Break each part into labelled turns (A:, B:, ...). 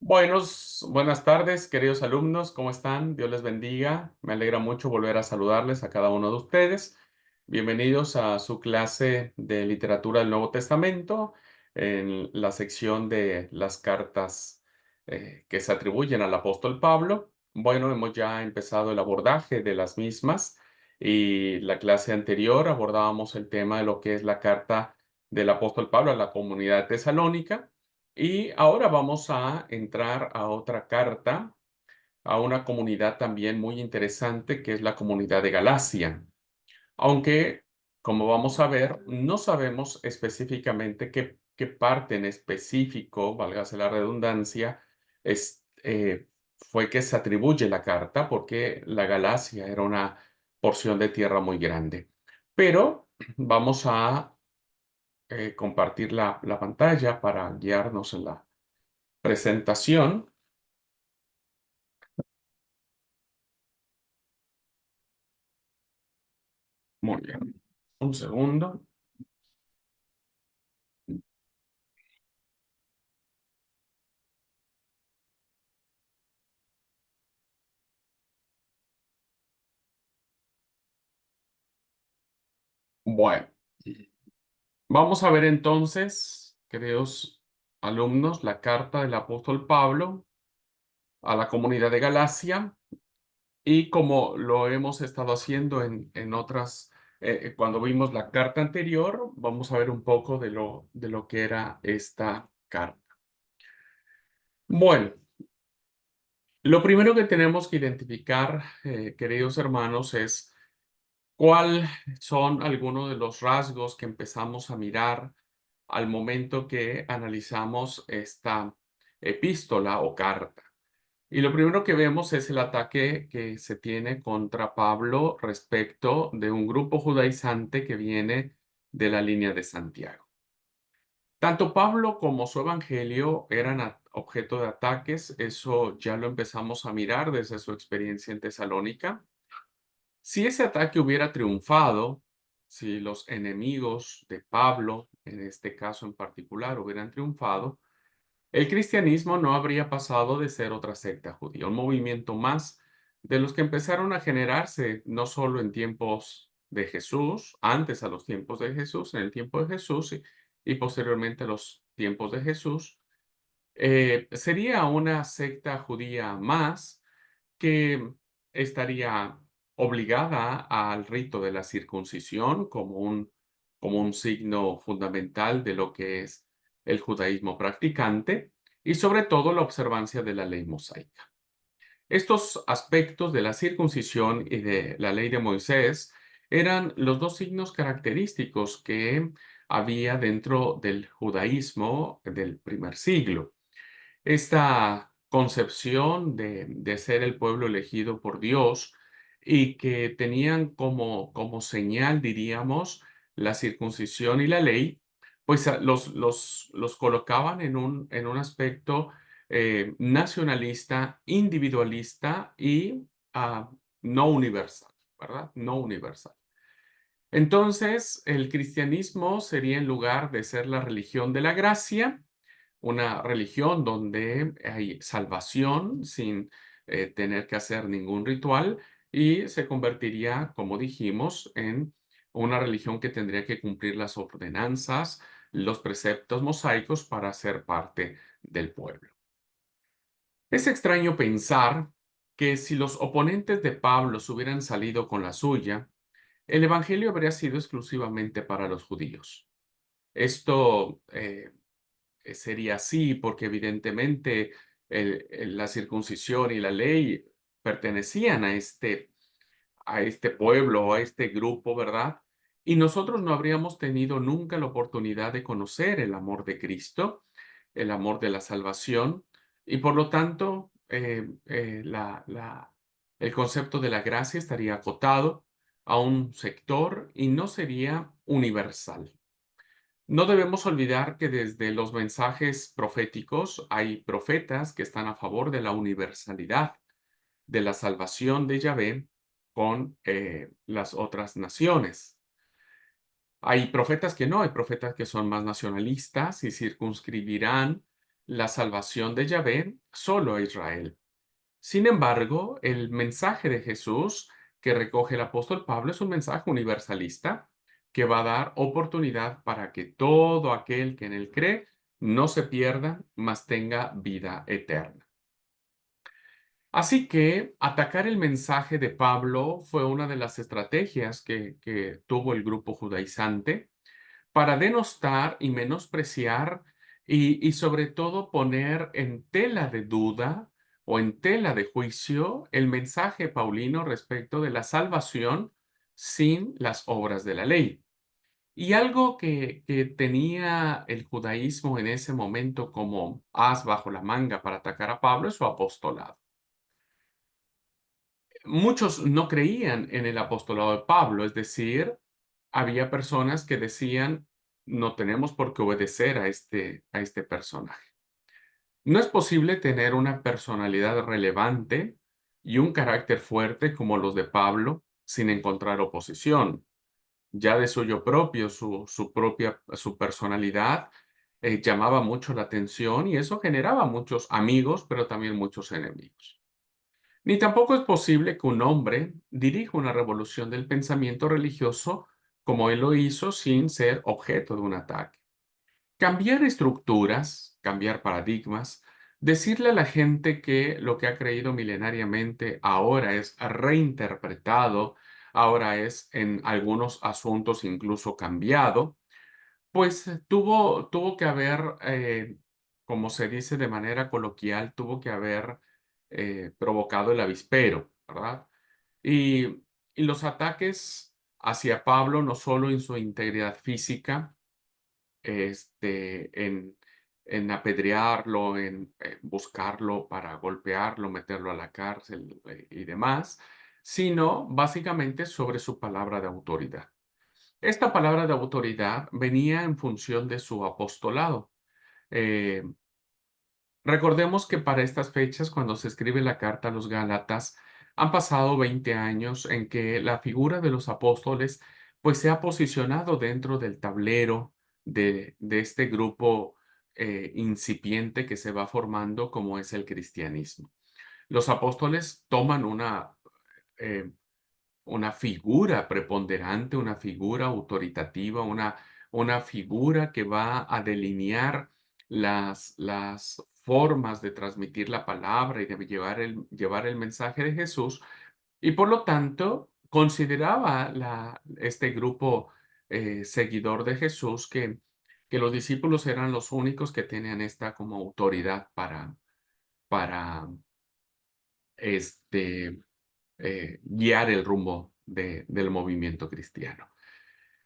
A: Buenas tardes, queridos alumnos, ¿cómo están? Dios les bendiga. Me alegra mucho volver a saludarles a cada uno de ustedes. Bienvenidos a su clase de literatura del Nuevo Testamento en la sección de las cartas que se atribuyen al apóstol Pablo. Bueno, hemos ya empezado el abordaje de las mismas y la clase anterior abordábamos el tema de lo que es la carta del apóstol Pablo a la comunidad tesalónica. Y ahora vamos a entrar a otra carta, a una comunidad también muy interesante, que es la comunidad de Galacia. Aunque, como vamos a ver, no sabemos específicamente qué parte en específico, válgase la redundancia, fue que se atribuye la carta, porque la Galacia era una porción de tierra muy grande. Pero vamos a compartir la pantalla para guiarnos en la presentación. Muy bien. Un segundo. Bueno, vamos a ver entonces, queridos alumnos, la carta del apóstol Pablo a la comunidad de Galacia y como lo hemos estado haciendo en otras, cuando vimos la carta anterior, vamos a ver un poco de lo que era esta carta. Bueno, lo primero que tenemos que identificar, queridos hermanos, es ¿cuáles son algunos de los rasgos que empezamos a mirar al momento que analizamos esta epístola o carta? Y lo primero que vemos es el ataque que se tiene contra Pablo respecto de un grupo judaizante que viene de la línea de Santiago. Tanto Pablo como su evangelio eran objeto de ataques, eso ya lo empezamos a mirar desde su experiencia en Tesalónica. Si ese ataque hubiera triunfado, si los enemigos de Pablo, en este caso en particular, hubieran triunfado, el cristianismo no habría pasado de ser otra secta judía, un movimiento más de los que empezaron a generarse no solo en tiempos de Jesús, antes a los tiempos de Jesús, en el tiempo de Jesús y posteriormente a los tiempos de Jesús. Sería una secta judía más que estaría obligada al rito de la circuncisión como un signo fundamental de lo que es el judaísmo practicante y sobre todo la observancia de la ley mosaica. Estos aspectos de la circuncisión y de la ley de Moisés eran los dos signos característicos que había dentro del judaísmo del primer siglo. Esta concepción de ser el pueblo elegido por Dios y que tenían como señal, diríamos, la circuncisión y la ley, pues los colocaban en un aspecto nacionalista, individualista y no universal, ¿verdad? No universal. Entonces, el cristianismo sería en lugar de ser la religión de la gracia, una religión donde hay salvación sin tener que hacer ningún ritual y se convertiría, como dijimos, en una religión que tendría que cumplir las ordenanzas, los preceptos mosaicos para ser parte del pueblo. Es extraño pensar que si los oponentes de Pablo se hubieran salido con la suya, el evangelio habría sido exclusivamente para los judíos. Esto sería así porque evidentemente la circuncisión y la ley pertenecían a este pueblo, a este grupo, ¿verdad? Y nosotros no habríamos tenido nunca la oportunidad de conocer el amor de Cristo, el amor de la salvación, y por lo tanto el concepto de la gracia estaría acotado a un sector y no sería universal. No debemos olvidar que desde los mensajes proféticos hay profetas que están a favor de la universalidad de la salvación de Yahvé con las otras naciones. Hay profetas que no, hay profetas que son más nacionalistas y circunscribirán la salvación de Yahvé solo a Israel. Sin embargo, el mensaje de Jesús que recoge el apóstol Pablo es un mensaje universalista que va a dar oportunidad para que todo aquel que en él cree no se pierda, mas tenga vida eterna. Así que atacar el mensaje de Pablo fue una de las estrategias que tuvo el grupo judaizante para denostar y menospreciar y sobre todo poner en tela de duda o en tela de juicio el mensaje paulino respecto de la salvación sin las obras de la ley. Y algo que tenía el judaísmo en ese momento como as bajo la manga para atacar a Pablo es su apostolado. Muchos no creían en el apostolado de Pablo, es decir, había personas que decían, no tenemos por qué obedecer a este personaje. No es posible tener una personalidad relevante y un carácter fuerte como los de Pablo sin encontrar oposición. Ya de suyo propio, su personalidad llamaba mucho la atención y eso generaba muchos amigos, pero también muchos enemigos. Ni tampoco es posible que un hombre dirija una revolución del pensamiento religioso como él lo hizo sin ser objeto de un ataque. Cambiar estructuras, cambiar paradigmas, decirle a la gente que lo que ha creído milenariamente ahora es reinterpretado, ahora es en algunos asuntos incluso cambiado, pues tuvo que haber, como se dice de manera coloquial, tuvo que haber provocado el avispero, ¿verdad? Y, y los ataques hacia Pablo, no solo en su integridad física, en apedrearlo, en buscarlo para golpearlo, meterlo a la cárcel y demás, sino básicamente sobre su palabra de autoridad. Esta palabra de autoridad venía en función de su apostolado. Eh, Recordemos que para estas fechas, cuando se escribe la carta a los Gálatas, han pasado 20 años en que la figura de los apóstoles pues se ha posicionado dentro del tablero de este grupo incipiente que se va formando como es el cristianismo. Los apóstoles toman eh, una figura preponderante, una figura autoritativa, una figura que va a delinear las formas de transmitir la palabra y de llevar el mensaje de Jesús. Y por lo tanto, consideraba este grupo seguidor de Jesús que los discípulos eran los únicos que tenían esta como autoridad para este, guiar el rumbo del movimiento cristiano.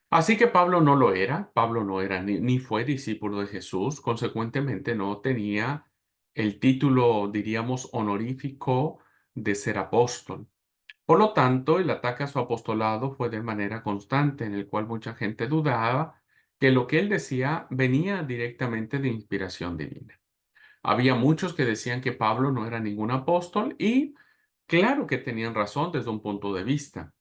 A: Así que Pablo no era ni fue discípulo de Jesús, consecuentemente no tenía el título, diríamos, honorífico de ser apóstol. Por lo tanto, el ataque a su apostolado fue de manera constante, en el cual mucha gente dudaba que lo que él decía venía directamente de inspiración divina. Había muchos que decían que Pablo no era ningún apóstol y claro que tenían razón desde un punto de vista.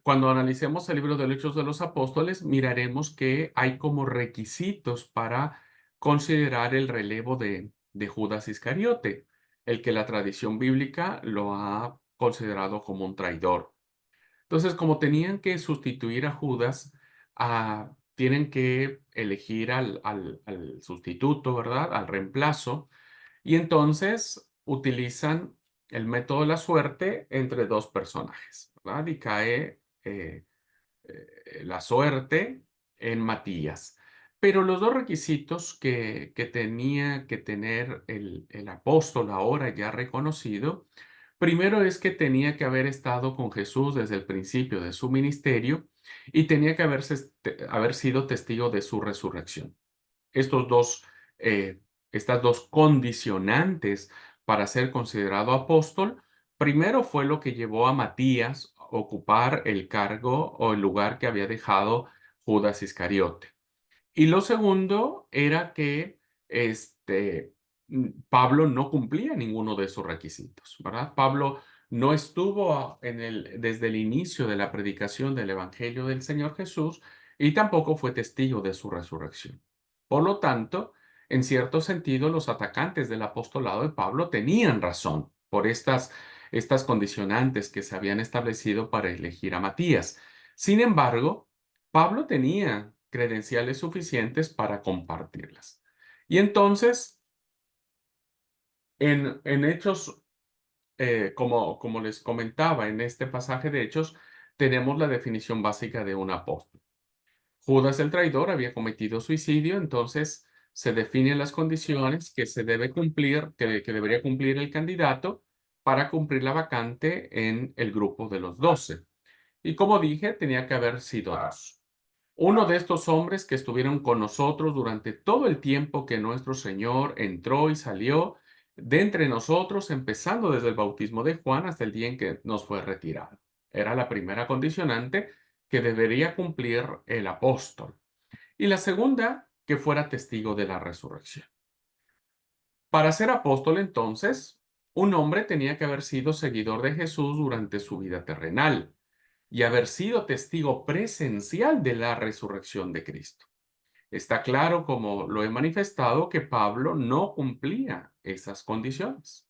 A: Cuando analicemos el libro de los Hechos de los Apóstoles, miraremos que hay como requisitos para considerar el relevo de Judas Iscariote, el que la tradición bíblica lo ha considerado como un traidor. Entonces, como tenían que sustituir a Judas, tienen que elegir al sustituto, ¿verdad? Al reemplazo. Y entonces utilizan el método de la suerte entre dos personajes, ¿verdad? Y cae la suerte en Matías. Pero los dos requisitos que tenía que tener el apóstol ahora ya reconocido, primero es que tenía que haber estado con Jesús desde el principio de su ministerio y tenía que haber sido testigo de su resurrección. Estos dos, estas dos condicionantes para ser considerado apóstol, primero fue lo que llevó a Matías a ocupar el cargo o el lugar que había dejado Judas Iscariote. Y lo segundo era que Pablo no cumplía ninguno de esos requisitos, ¿verdad? Pablo no estuvo desde el inicio de la predicación del Evangelio del Señor Jesús y tampoco fue testigo de su resurrección. Por lo tanto, en cierto sentido, los atacantes del apostolado de Pablo tenían razón por estas condicionantes que se habían establecido para elegir a Matías. Sin embargo, Pablo tenía credenciales suficientes para compartirlas. Y entonces, en Hechos, como les comentaba, en este pasaje de Hechos, tenemos la definición básica de un apóstol. Judas el traidor había cometido suicidio, entonces se definen las condiciones que se debe cumplir, que debería cumplir el candidato para cumplir la vacante en el grupo de los 12. Y como dije, tenía que haber sido dos. Uno de estos hombres que estuvieron con nosotros durante todo el tiempo que nuestro Señor entró y salió de entre nosotros, empezando desde el bautismo de Juan hasta el día en que nos fue retirado. Era la primera condicionante que debería cumplir el apóstol. Y la segunda, que fuera testigo de la resurrección. Para ser apóstol, entonces, un hombre tenía que haber sido seguidor de Jesús durante su vida terrenal y haber sido testigo presencial de la resurrección de Cristo. Está claro, como lo he manifestado, que Pablo no cumplía esas condiciones.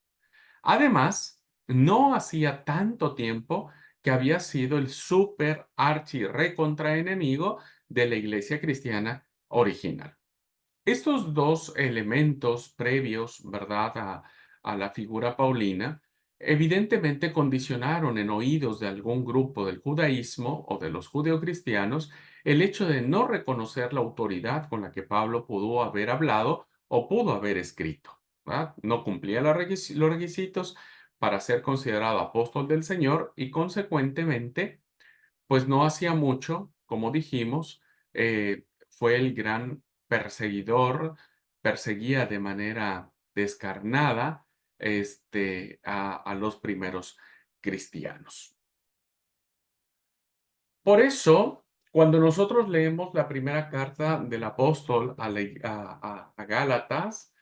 A: Además, no hacía tanto tiempo que había sido el super archi recontra enemigo de la iglesia cristiana original. Estos dos elementos previos, ¿verdad?, a la figura paulina, evidentemente condicionaron en oídos de algún grupo del judaísmo o de los judeocristianos el hecho de no reconocer la autoridad con la que Pablo pudo haber hablado o pudo haber escrito, ¿verdad? No cumplía los requisitos para ser considerado apóstol del Señor y consecuentemente pues no hacía mucho, como dijimos, fue el gran perseguidor, perseguía de manera descarnada a los primeros cristianos. Por eso, cuando nosotros leemos la primera carta del apóstol a Gálatas,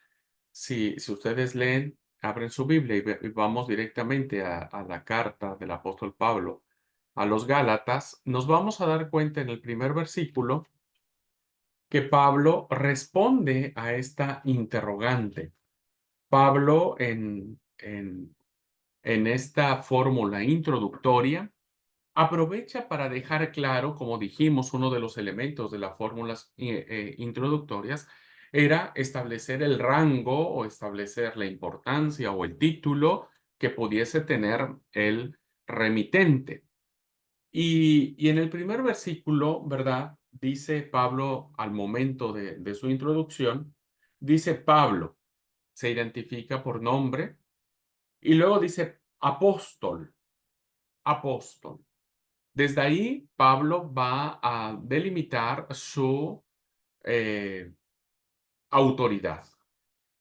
A: si ustedes leen, abren su Biblia y vamos directamente a la carta del apóstol Pablo a los Gálatas, nos vamos a dar cuenta en el primer versículo que Pablo responde a esta interrogante. Pablo en esta fórmula introductoria aprovecha para dejar claro, como dijimos, uno de los elementos de las fórmulas introductorias era establecer el rango o establecer la importancia o el título que pudiese tener el remitente. Y en el primer versículo, ¿verdad? Dice Pablo al momento de su introducción, dice Pablo, se identifica por nombre y luego dice apóstol, apóstol. Desde ahí, Pablo va a delimitar su eh, autoridad.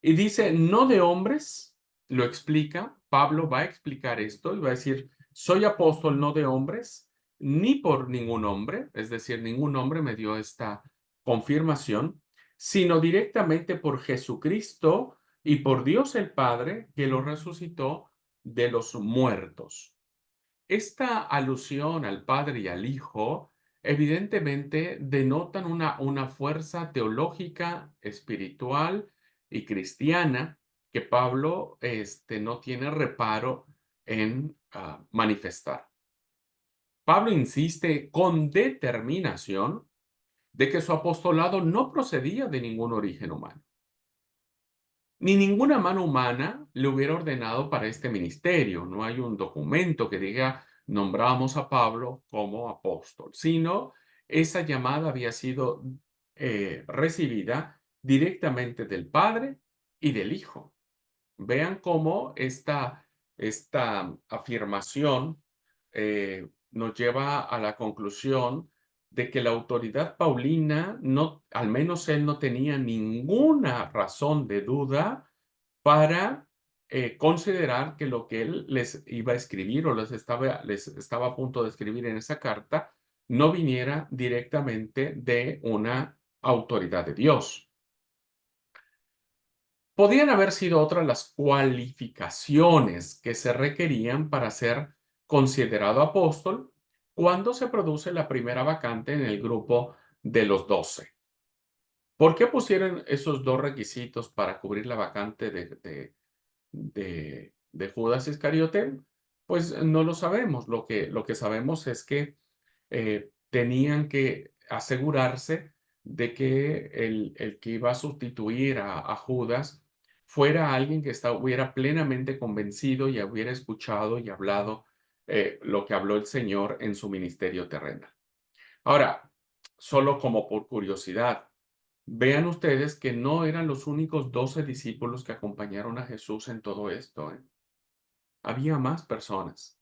A: Y dice, no de hombres, lo explica, Pablo va a explicar esto y va a decir, soy apóstol no de hombres, ni por ningún hombre, es decir, ningún hombre me dio esta confirmación, sino directamente por Jesucristo y por Dios el Padre que lo resucitó de los muertos. Esta alusión al Padre y al Hijo evidentemente denotan una fuerza teológica, espiritual y cristiana que Pablo no tiene reparo en manifestar. Pablo insiste con determinación de que su apostolado no procedía de ningún origen humano. Ni ninguna mano humana le hubiera ordenado para este ministerio. No hay un documento que diga nombramos a Pablo como apóstol, sino esa llamada había sido recibida directamente del Padre y del Hijo. Vean cómo esta afirmación nos lleva a la conclusión de que la autoridad paulina, no, al menos él no tenía ninguna razón de duda para considerar que lo que él les iba a escribir o les estaba a punto de escribir en esa carta no viniera directamente de una autoridad de Dios. Podían haber sido otras las cualificaciones que se requerían para ser considerado apóstol cuando se produce la primera vacante en el grupo de los 12. ¿Por qué pusieron esos 2 requisitos para cubrir la vacante de Judas Iscariote? Pues no lo sabemos. Lo que sabemos es que tenían que asegurarse de que el que iba a sustituir a Judas fuera alguien que estuviera plenamente convencido y hubiera escuchado y hablado lo que habló el Señor en su ministerio terrenal. Ahora, solo como por curiosidad, vean ustedes que no eran los únicos 12 discípulos que acompañaron a Jesús en todo esto, ¿eh? Había más personas.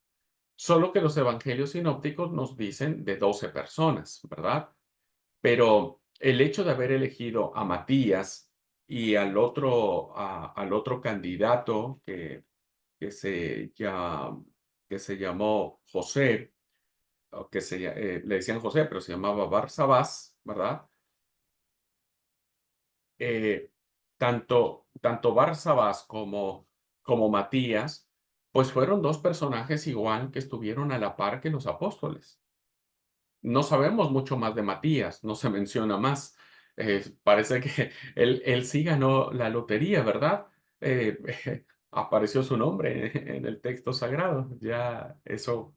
A: Solo que los evangelios sinópticos nos dicen de 12 personas, ¿verdad? Pero el hecho de haber elegido a Matías y al otro candidato que se, ya- que se llamó José, o le decían José, pero se llamaba Barsabás, ¿verdad? eh, tanto Barsabás como Matías, pues fueron dos personajes igual que estuvieron a la par que los apóstoles. No sabemos mucho más de Matías, no se menciona más. Parece que él sí ganó la lotería, ¿verdad? Apareció su nombre en el texto sagrado. Ya eso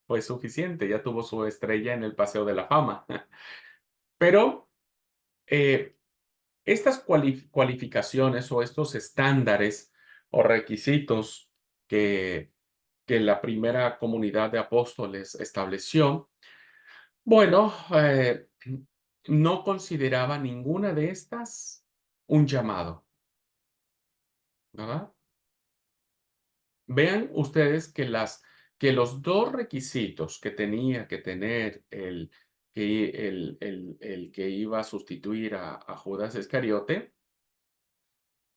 A: fue suficiente, ya tuvo su estrella en el Paseo de la Fama. Pero eh, estas cualificaciones o estos estándares o requisitos que, que la primera comunidad de apóstoles estableció, bueno, no consideraba ninguna de estas un llamado, ¿verdad? Vean ustedes que los dos requisitos que tenía que tener el que iba a sustituir a Judas Iscariote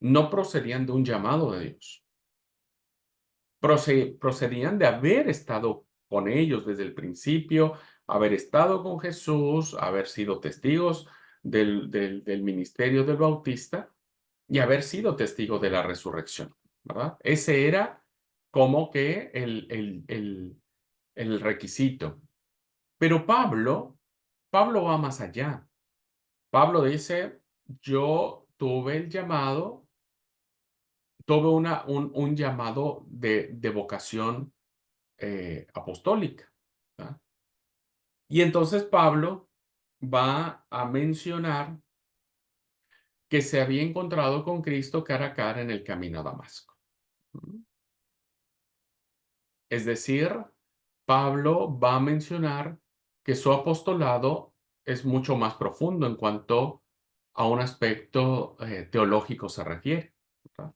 A: no procedían de un llamado de Dios. Procedían de haber estado con ellos desde el principio, haber estado con Jesús, haber sido testigos del ministerio del Bautista y haber sido testigo de la resurrección, ¿verdad? Ese era como que el requisito. Pero Pablo va más allá. Pablo dice, yo tuve el llamado, tuve un llamado de vocación apostólica, ¿verdad? Y entonces Pablo va a mencionar que se había encontrado con Cristo cara a cara en el camino a Damasco. Es decir, Pablo va a mencionar que su apostolado es mucho más profundo en cuanto a un aspecto teológico se refiere, ¿verdad?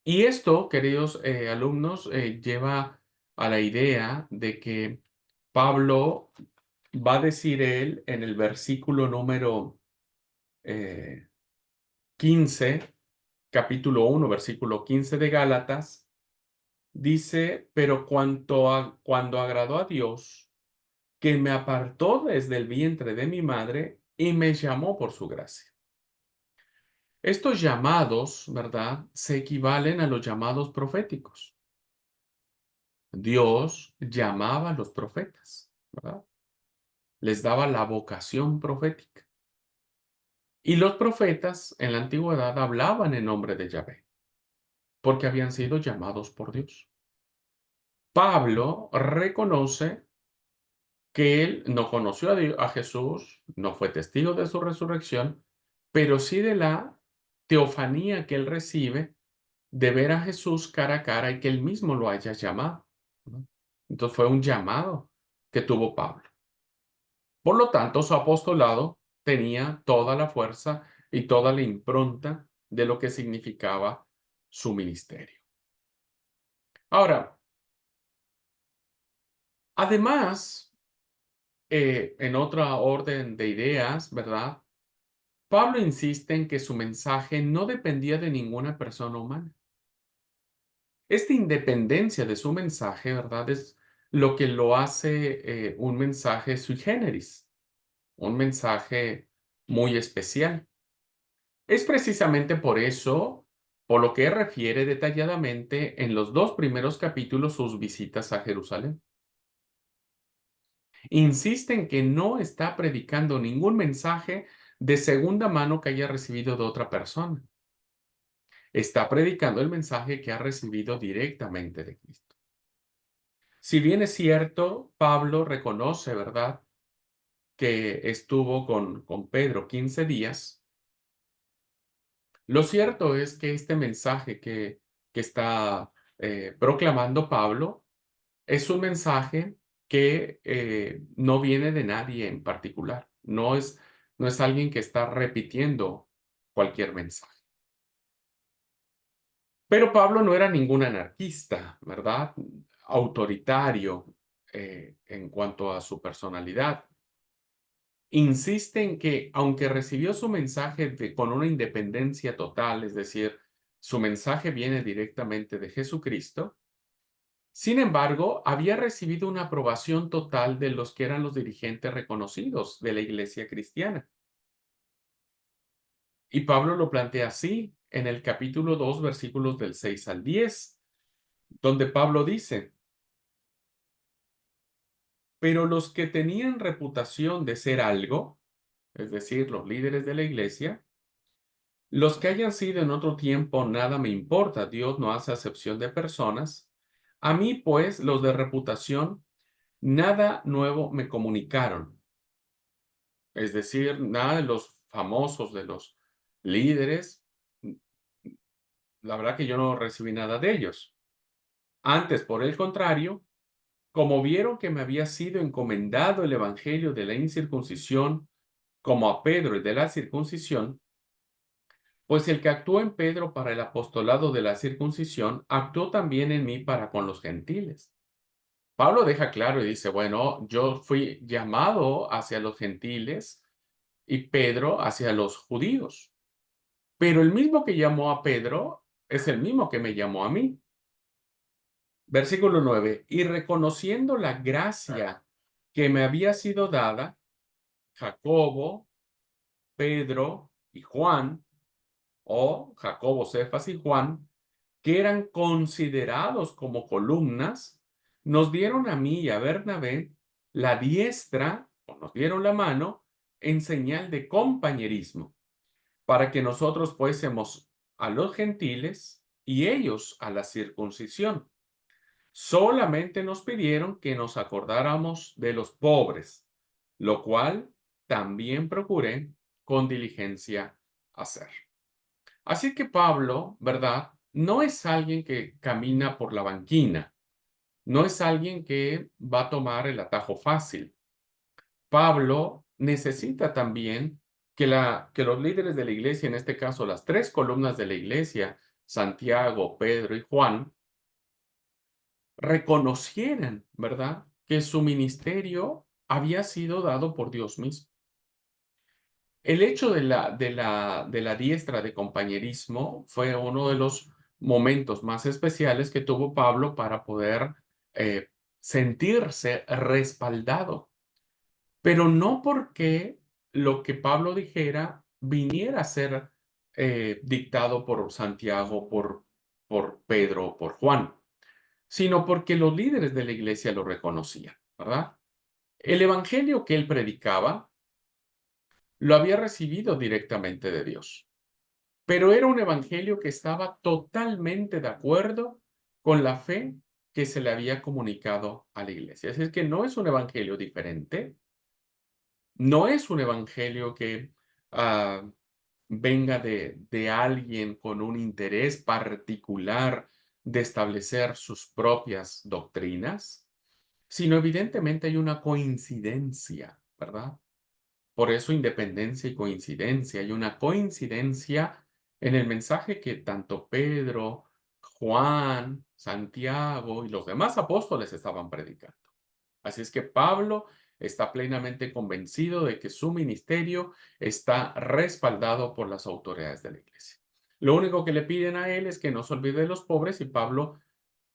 A: Y esto, queridos alumnos, lleva a la idea de que Pablo va a decir él en el versículo número eh, 15, capítulo 1, versículo 15 de Gálatas, dice, pero cuando agradó a Dios, que me apartó desde el vientre de mi madre y me llamó por su gracia. Estos llamados, ¿verdad? Se equivalen a los llamados proféticos. Dios llamaba a los profetas, ¿verdad? Les daba la vocación profética. Y los profetas en la antigüedad hablaban en nombre de Yahvé, porque habían sido llamados por Dios. Pablo reconoce que él no conoció a Jesús, no fue testigo de su resurrección, pero sí de la teofanía que él recibe de ver a Jesús cara a cara y que él mismo lo haya llamado, ¿no? Entonces fue un llamado que tuvo Pablo. Por lo tanto, su apostolado tenía toda la fuerza y toda la impronta de lo que significaba su ministerio. Ahora, además, en otra orden de ideas, ¿verdad? Pablo insiste en que su mensaje no dependía de ninguna persona humana. Esta independencia de su mensaje, ¿verdad? Es lo que lo hace un mensaje sui generis, un mensaje muy especial. Es precisamente por eso, por lo que refiere detalladamente en los dos primeros capítulos sus visitas a Jerusalén. Insiste en que no está predicando ningún mensaje de segunda mano que haya recibido de otra persona. Está predicando el mensaje que ha recibido directamente de Cristo. Si bien es cierto, Pablo reconoce, ¿verdad?, que estuvo con Pedro 15 días, lo cierto es que este mensaje que está proclamando Pablo es un mensaje que no viene de nadie en particular. No es alguien que está repitiendo cualquier mensaje. Pero Pablo no era ningún anarquista, ¿verdad? Autoritario en cuanto a su personalidad. Insiste en que, aunque recibió su mensaje con una independencia total, es decir, su mensaje viene directamente de Jesucristo, sin embargo, había recibido una aprobación total de los que eran los dirigentes reconocidos de la iglesia cristiana. Y Pablo lo plantea así en el capítulo 2, versículos del 6 al 10, donde Pablo dice: pero los que tenían reputación de ser algo, es decir, los líderes de la iglesia, los que hayan sido en otro tiempo, nada me importa, Dios no hace acepción de personas. A mí, pues, los de reputación, nada nuevo me comunicaron. Es decir, nada de los famosos, de los líderes, la verdad que yo no recibí nada de ellos. Antes, por el contrario, como vieron que me había sido encomendado el evangelio de la incircuncisión, como a Pedro el de la circuncisión, pues el que actuó en Pedro para el apostolado de la circuncisión, actuó también en mí para con los gentiles. Pablo deja claro y dice, bueno, yo fui llamado hacia los gentiles y Pedro hacia los judíos. Pero el mismo que llamó a Pedro es el mismo que me llamó a mí. Versículo 9. Y reconociendo la gracia que me había sido dada, Jacobo, Pedro y Juan, o Jacobo, Cefas y Juan, que eran considerados como columnas, nos dieron a mí y a Bernabé la diestra, o nos dieron la mano, en señal de compañerismo, para que nosotros fuésemos a los gentiles y ellos a la circuncisión. Solamente nos pidieron que nos acordáramos de los pobres, lo cual también procuré con diligencia hacer. Así que Pablo, ¿verdad? No es alguien que camina por la banquina, no es alguien que va a tomar el atajo fácil. Pablo necesita también que los líderes de la iglesia, en este caso las tres columnas de la iglesia, Santiago, Pedro y Juan, reconocieran, ¿verdad?, que su ministerio había sido dado por Dios mismo. El hecho de la diestra de compañerismo fue uno de los momentos más especiales que tuvo Pablo para poder sentirse respaldado, pero no porque lo que Pablo dijera viniera a ser dictado por Santiago, por Pedro, por Juan, sino porque los líderes de la iglesia lo reconocían, ¿verdad? El evangelio que él predicaba lo había recibido directamente de Dios, pero era un evangelio que estaba totalmente de acuerdo con la fe que se le había comunicado a la iglesia. Así es que no es un evangelio diferente, no es un evangelio que ah, venga de alguien con un interés particular de establecer sus propias doctrinas, sino evidentemente hay una coincidencia, ¿verdad? Por eso independencia y coincidencia. Hay una coincidencia en el mensaje que tanto Pedro, Juan, Santiago y los demás apóstoles estaban predicando. Así es que Pablo está plenamente convencido de que su ministerio está respaldado por las autoridades de la iglesia. Lo único que le piden a él es que no se olvide de los pobres y Pablo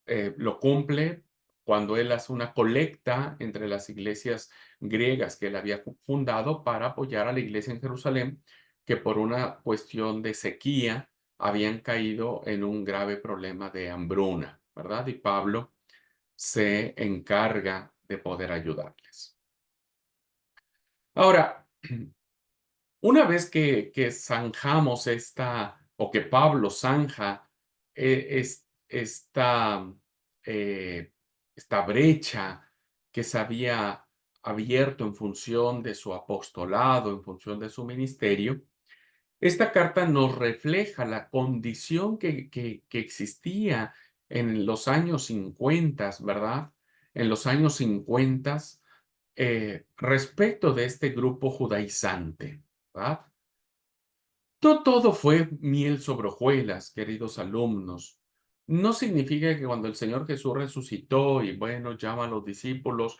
A: lo cumple cuando él hace una colecta entre las iglesias griegas que él había fundado para apoyar a la iglesia en Jerusalén, que por una cuestión de sequía habían caído en un grave problema de hambruna, ¿verdad? Y Pablo se encarga de poder ayudarles. Ahora, Una vez que zanjamos o que Pablo zanja esta, eh, esta brecha que se había abierto en función de su apostolado, en función de su ministerio, esta carta nos refleja la condición que existía en los años 50, ¿verdad? En los años 50, respecto de este grupo judaizante, ¿verdad? No todo fue miel sobre hojuelas, queridos alumnos. No significa que cuando el Señor Jesús resucitó y bueno, llama a los discípulos,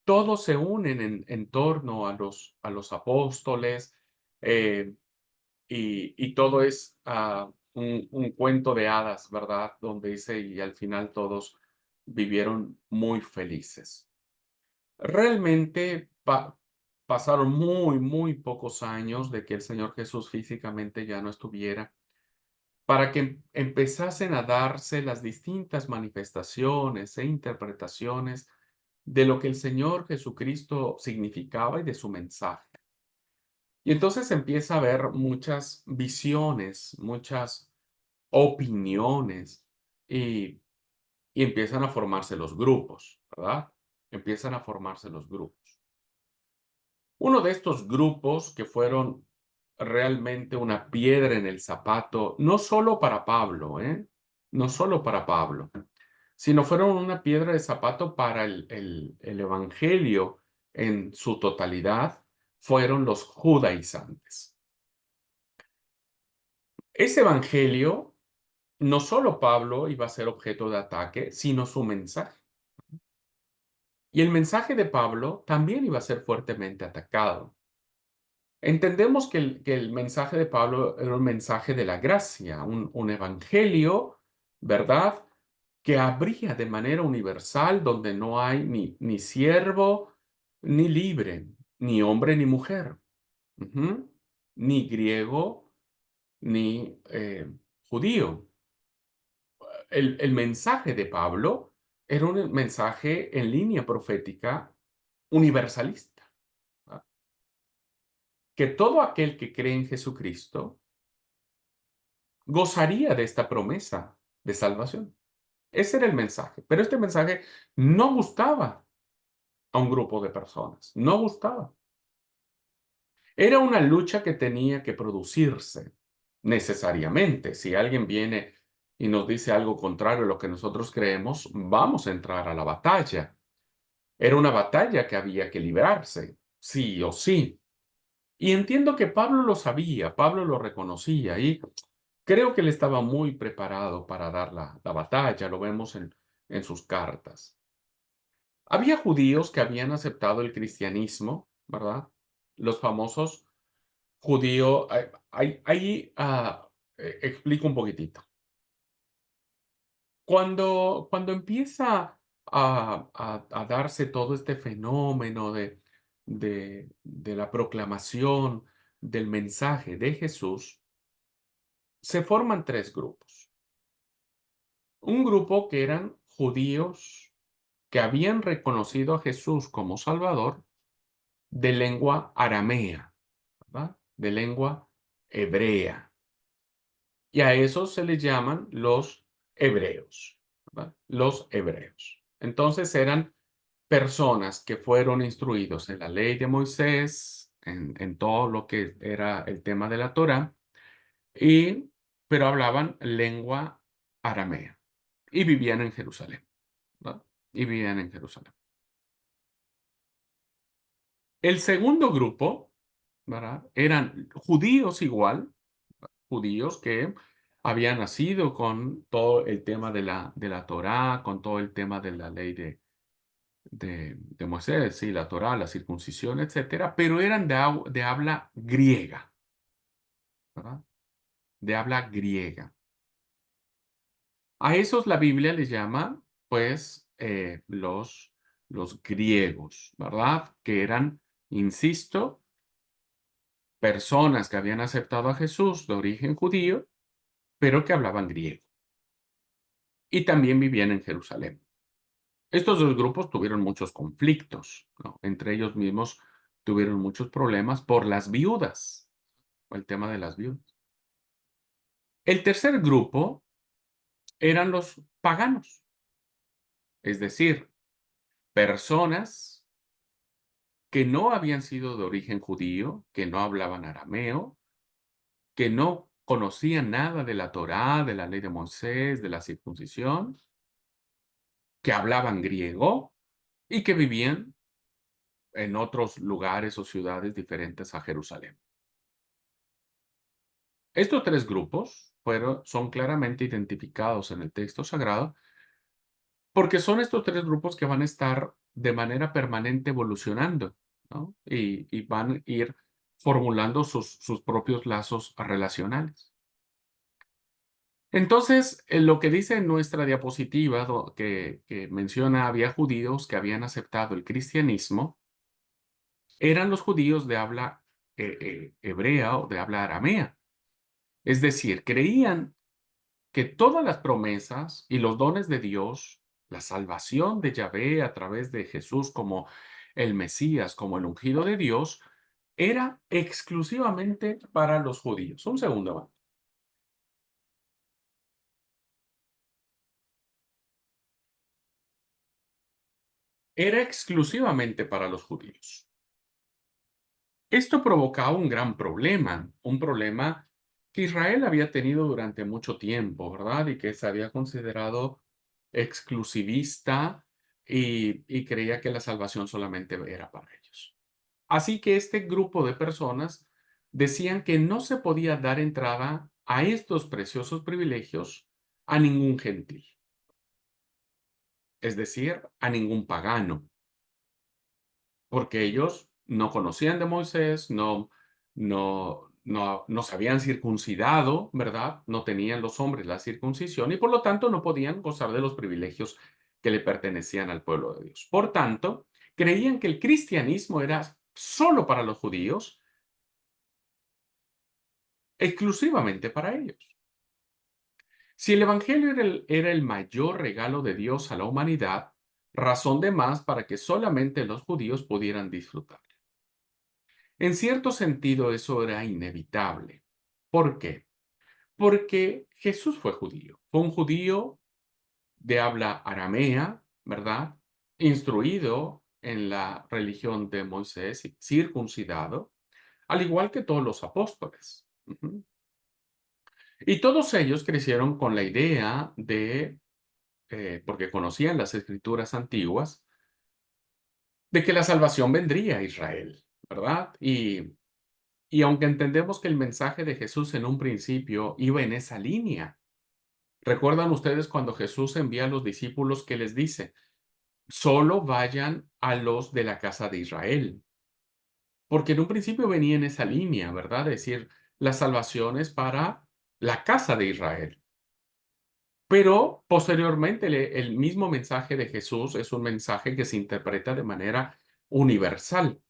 A: todos se unen en torno a los apóstoles, eh, y todo es un cuento de hadas, ¿verdad? Donde dice, y al final todos vivieron muy felices. Realmente pasaron muy pocos años de que el Señor Jesús físicamente ya no estuviera, para que empezasen a darse las distintas manifestaciones e interpretaciones de lo que el Señor Jesucristo significaba y de su mensaje. Y entonces empieza a haber muchas visiones, muchas opiniones y, y empiezan a formarse los grupos, ¿verdad? Empiezan a formarse los grupos. Uno de estos grupos que fueron realmente una piedra en el zapato, no solo para Pablo, ¿eh? No solo para Pablo, sino fueron una piedra de zapato para el evangelio en su totalidad, fueron los judaizantes. Ese evangelio, no solo Pablo iba a ser objeto de ataque, sino su mensaje. Y el mensaje de Pablo también iba a ser fuertemente atacado. Entendemos que el mensaje de Pablo era un mensaje de la gracia, un evangelio, ¿verdad? Que abría de manera universal, donde no hay ni siervo ni libre, ni hombre ni mujer, ujú, ni griego ni judío. El mensaje de Pablo era un mensaje en línea profética universalista, ¿verdad? Que todo aquel que cree en Jesucristo gozaría de esta promesa de salvación. Ese era el mensaje, pero este mensaje no gustaba a un grupo de personas, no gustaba. Era una lucha que tenía que producirse necesariamente. Si alguien viene y nos dice algo contrario a lo que nosotros creemos, vamos a entrar a la batalla. Era una batalla que había que librarse, sí o sí. Y entiendo que Pablo lo sabía, Pablo lo reconocía y creo que él estaba muy preparado para dar la batalla, lo vemos en sus cartas. Había judíos que habían aceptado el cristianismo, ¿verdad? Los famosos judíos. Explico un poquitito. Cuando empieza a darse todo este fenómeno de la proclamación del mensaje de Jesús, se forman tres grupos. Un grupo que eran judíos que habían reconocido a Jesús como Salvador de lengua aramea, ¿verdad? De lengua hebrea. Y a esos se les llaman los hebreos, ¿verdad? Los hebreos. Entonces eran personas que fueron instruidos en la ley de Moisés, en todo lo que era el tema de la Torá, pero hablaban lengua aramea y vivían en Jerusalén, ¿verdad? Y vivían en Jerusalén. El segundo grupo, ¿verdad? Eran judíos igual, judíos que habían nacido con todo el tema de la Torá, con todo el tema de la ley de Moisés, sí, la Torá, la circuncisión, etcétera, pero eran de habla griega, ¿verdad? De habla griega. A esos la Biblia les llama, pues, los griegos, ¿verdad? Que eran, insisto, personas que habían aceptado a Jesús de origen judío, pero que hablaban griego. Y también vivían en Jerusalén. Estos dos grupos tuvieron muchos conflictos, ¿no? Entre ellos mismos tuvieron muchos problemas por las viudas. el tema de las viudas. El tercer grupo eran los paganos, es decir, personas que no habían sido de origen judío, que no hablaban arameo, que no conocían nada de la Torá, de la ley de Moisés, de la circuncisión, que hablaban griego y que vivían en otros lugares o ciudades diferentes a Jerusalén. Estos tres grupos son claramente identificados en el texto sagrado porque son estos tres grupos que van a estar de manera permanente evolucionando, ¿no? Y van a ir formulando sus propios lazos relacionales. Entonces, lo que dice en nuestra diapositiva, que menciona había judíos que habían aceptado el cristianismo, eran los judíos de habla hebrea o de habla aramea. Es decir, creían que todas las promesas y los dones de Dios, la salvación de Yahvé a través de Jesús como el Mesías, como el ungido de Dios, era exclusivamente para los judíos. Un segundo, va. Era exclusivamente para los judíos. Esto provocaba un problema que Israel había tenido durante mucho tiempo, ¿verdad? Y que se había considerado exclusivista y creía que la salvación solamente era para ellos. Así que este grupo de personas decían que no se podía dar entrada a estos preciosos privilegios a ningún gentil, es decir, a ningún pagano. Porque ellos no conocían de Moisés, no se habían circuncidado, ¿verdad? No tenían los hombres la circuncisión y por lo tanto no podían gozar de los privilegios que le pertenecían al pueblo de Dios. Por tanto, creían que el cristianismo era solo para los judíos, exclusivamente para ellos. Si el evangelio era el mayor regalo de Dios a la humanidad, razón de más para que solamente los judíos pudieran disfrutar. En cierto sentido, eso era inevitable. ¿Por qué? Porque Jesús fue judío. Fue un judío de habla aramea, ¿verdad? Instruido en la religión de Moisés, y circuncidado, al igual que todos los apóstoles. Ujú. Y todos ellos crecieron con la idea de, porque conocían las escrituras antiguas, de que la salvación vendría a Israel, ¿verdad? Y aunque entendemos que el mensaje de Jesús en un principio iba en esa línea, ¿recuerdan ustedes cuando Jesús envía a los discípulos que les dice, solo vayan a los de la casa de Israel? Porque en un principio venía en esa línea, ¿verdad? Es decir, la salvación es para la casa de Israel. Pero posteriormente el mismo mensaje de Jesús es un mensaje que se interpreta de manera universal.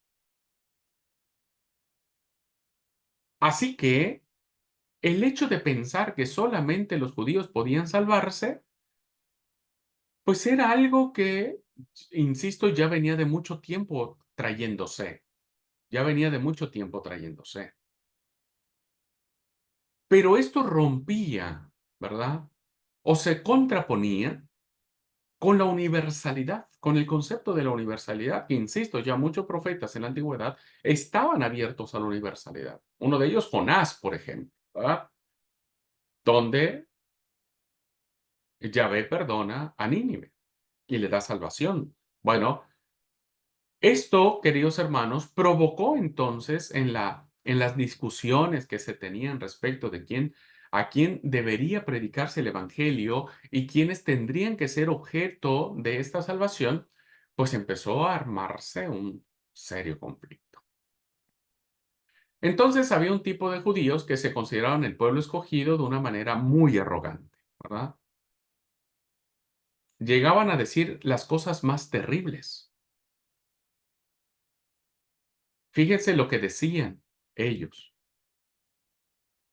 A: Así que el hecho de pensar que solamente los judíos podían salvarse, pues era algo que, insisto, ya venía de mucho tiempo trayéndose, ya venía de mucho tiempo trayéndose. Pero esto rompía, ¿verdad? O se contraponía con la universalidad, con el concepto de la universalidad, que, insisto, ya muchos profetas en la antigüedad estaban abiertos a la universalidad. Uno de ellos, Jonás, por ejemplo, ¿verdad? Donde Yahvé perdona a Nínive y le da salvación. Bueno, esto, queridos hermanos, provocó entonces en las discusiones que se tenían respecto de a quién debería predicarse el evangelio y quiénes tendrían que ser objeto de esta salvación, pues empezó a armarse un serio conflicto. Entonces había un tipo de judíos que se consideraban el pueblo escogido de una manera muy arrogante, ¿verdad? Llegaban a decir las cosas más terribles. Fíjense lo que decían ellos.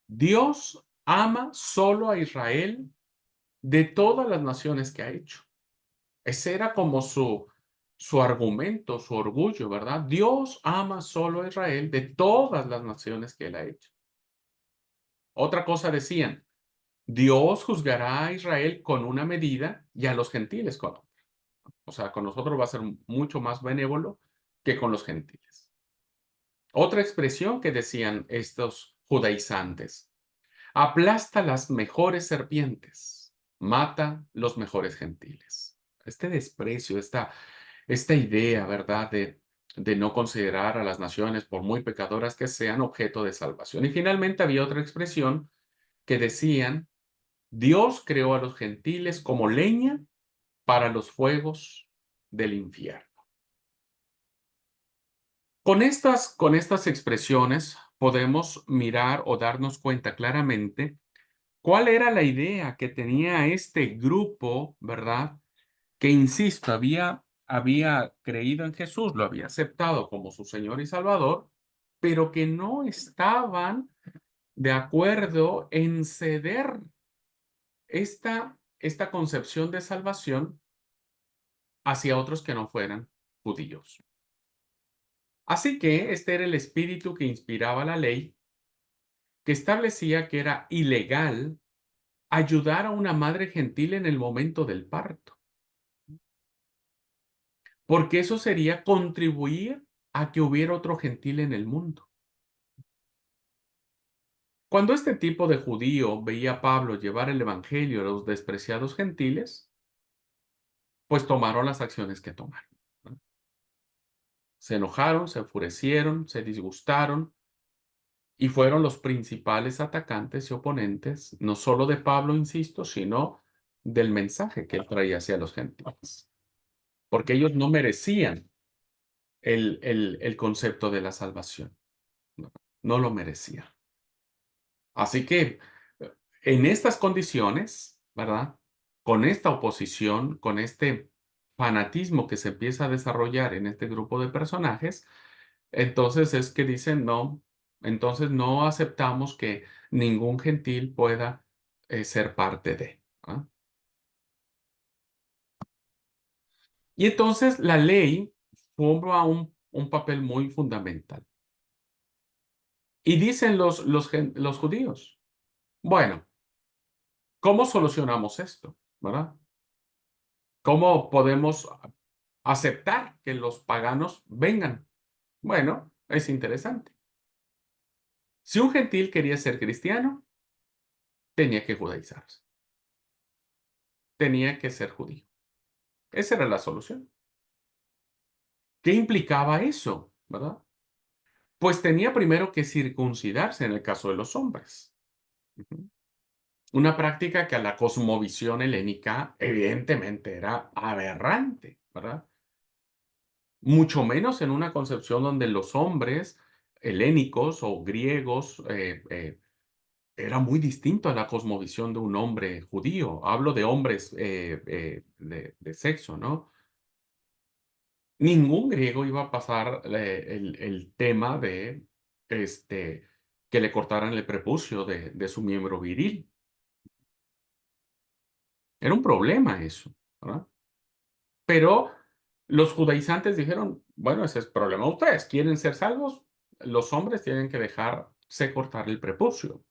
A: Dios ama solo a Israel de todas las naciones que ha hecho. Ese era como su argumento, su orgullo, ¿verdad? Dios ama solo a Israel de todas las naciones que él ha hecho. Otra cosa decían, Dios juzgará a Israel con una medida y a los gentiles con otra. O sea, con nosotros va a ser mucho más benévolo que con los gentiles. Otra expresión que decían estos judaizantes, aplasta las mejores serpientes, mata los mejores gentiles. Este desprecio, esta idea, ¿verdad?, de no considerar a las naciones, por muy pecadoras que sean, objeto de salvación. Y finalmente había otra expresión que decían, Dios creó a los gentiles como leña para los fuegos del infierno. Con estas expresiones podemos mirar o darnos cuenta claramente cuál era la idea que tenía este grupo, ¿verdad? Que, insisto, había creído en Jesús, lo había aceptado como su Señor y Salvador, pero que no estaban de acuerdo en ceder esta concepción de salvación hacia otros que no fueran judíos. Así que este era el espíritu que inspiraba la ley, que establecía que era ilegal ayudar a una madre gentil en el momento del parto, porque eso sería contribuir a que hubiera otro gentil en el mundo. Cuando este tipo de judío veía a Pablo llevar el evangelio a los despreciados gentiles, pues tomaron las acciones que tomaron, ¿no? Se enojaron, se enfurecieron, se disgustaron y fueron los principales atacantes y oponentes, no solo de Pablo, insisto, sino del mensaje que él traía hacia los gentiles, porque ellos no merecían el concepto de la salvación, no, no lo merecían. Así que en estas condiciones, ¿verdad? Con esta oposición, con este fanatismo que se empieza a desarrollar en este grupo de personajes, entonces es que dicen, no, entonces no aceptamos que ningún gentil pueda ser parte de. ¿Ah? Y entonces la ley forma un papel muy fundamental. Y dicen los judíos, bueno, ¿cómo solucionamos esto? ¿Verdad? ¿Cómo podemos aceptar que los paganos vengan? Bueno, es interesante. Si un gentil quería ser cristiano, tenía que judaizarse, tenía que ser judío. Esa era la solución. ¿Qué implicaba eso? ¿Verdad? Pues tenía primero que circuncidarse en el caso de los hombres. Ujú. Una práctica que a la cosmovisión helénica evidentemente era aberrante, ¿verdad? Mucho menos en una concepción donde los hombres helénicos o griegos era muy distinto a la cosmovisión de un hombre judío. Hablo de hombres de sexo, ¿no? Ningún griego iba a pasar el tema de que le cortaran el prepucio de su miembro viril. Era un problema eso, ¿verdad? Pero los judaizantes dijeron, bueno, ese es problema de ustedes. ¿Quieren ser salvos? Los hombres tienen que dejarse cortar el prepucio.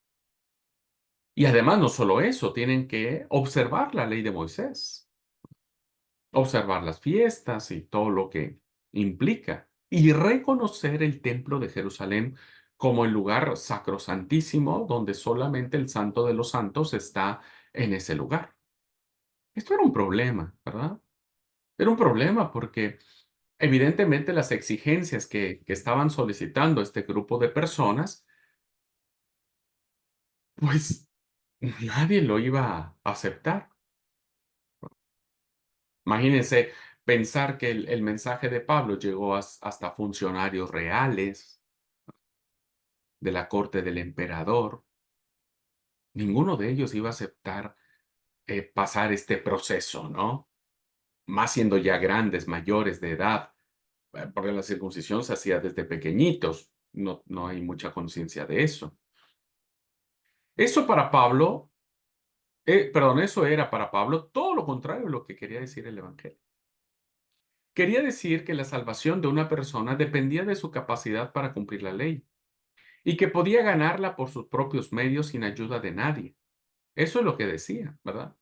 A: Y además, no solo eso, tienen que observar la ley de Moisés, observar las fiestas y todo lo que implica, y reconocer el templo de Jerusalén como el lugar sacrosantísimo donde solamente el Santo de los Santos está en ese lugar. Esto era un problema, ¿verdad? Era un problema porque evidentemente las exigencias que estaban solicitando este grupo de personas, pues nadie lo iba a aceptar. Imagínense pensar que el mensaje de Pablo llegó hasta funcionarios reales de la corte del emperador. Ninguno de ellos iba a aceptar pasar este proceso, ¿no? Más siendo ya grandes, mayores de edad, porque la circuncisión se hacía desde pequeñitos. No, no hay mucha conciencia de eso. Eso para Pablo, perdón, eso era para Pablo todo lo contrario de lo que quería decir el Evangelio. Quería decir que la salvación de una persona dependía de su capacidad para cumplir la ley. y que podía ganarla por sus propios medios sin ayuda de nadie. Eso es lo que decía, ¿verdad?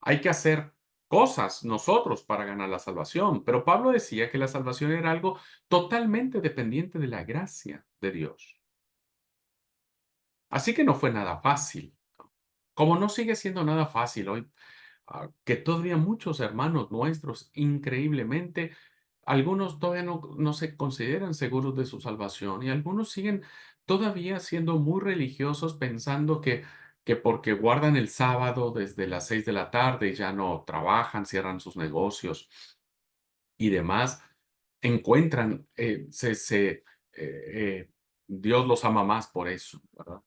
A: Hay que hacer cosas nosotros para ganar la salvación, pero Pablo decía que la salvación era algo totalmente dependiente de la gracia de Dios. Así que no fue nada fácil. Como no sigue siendo nada fácil hoy, que todavía muchos hermanos nuestros, increíblemente, algunos todavía no se consideran seguros de su salvación y algunos siguen todavía siendo muy religiosos pensando que porque guardan el sábado desde las 6 de la tarde y ya no trabajan, cierran sus negocios y demás, encuentran, Dios los ama más por eso, ¿verdad?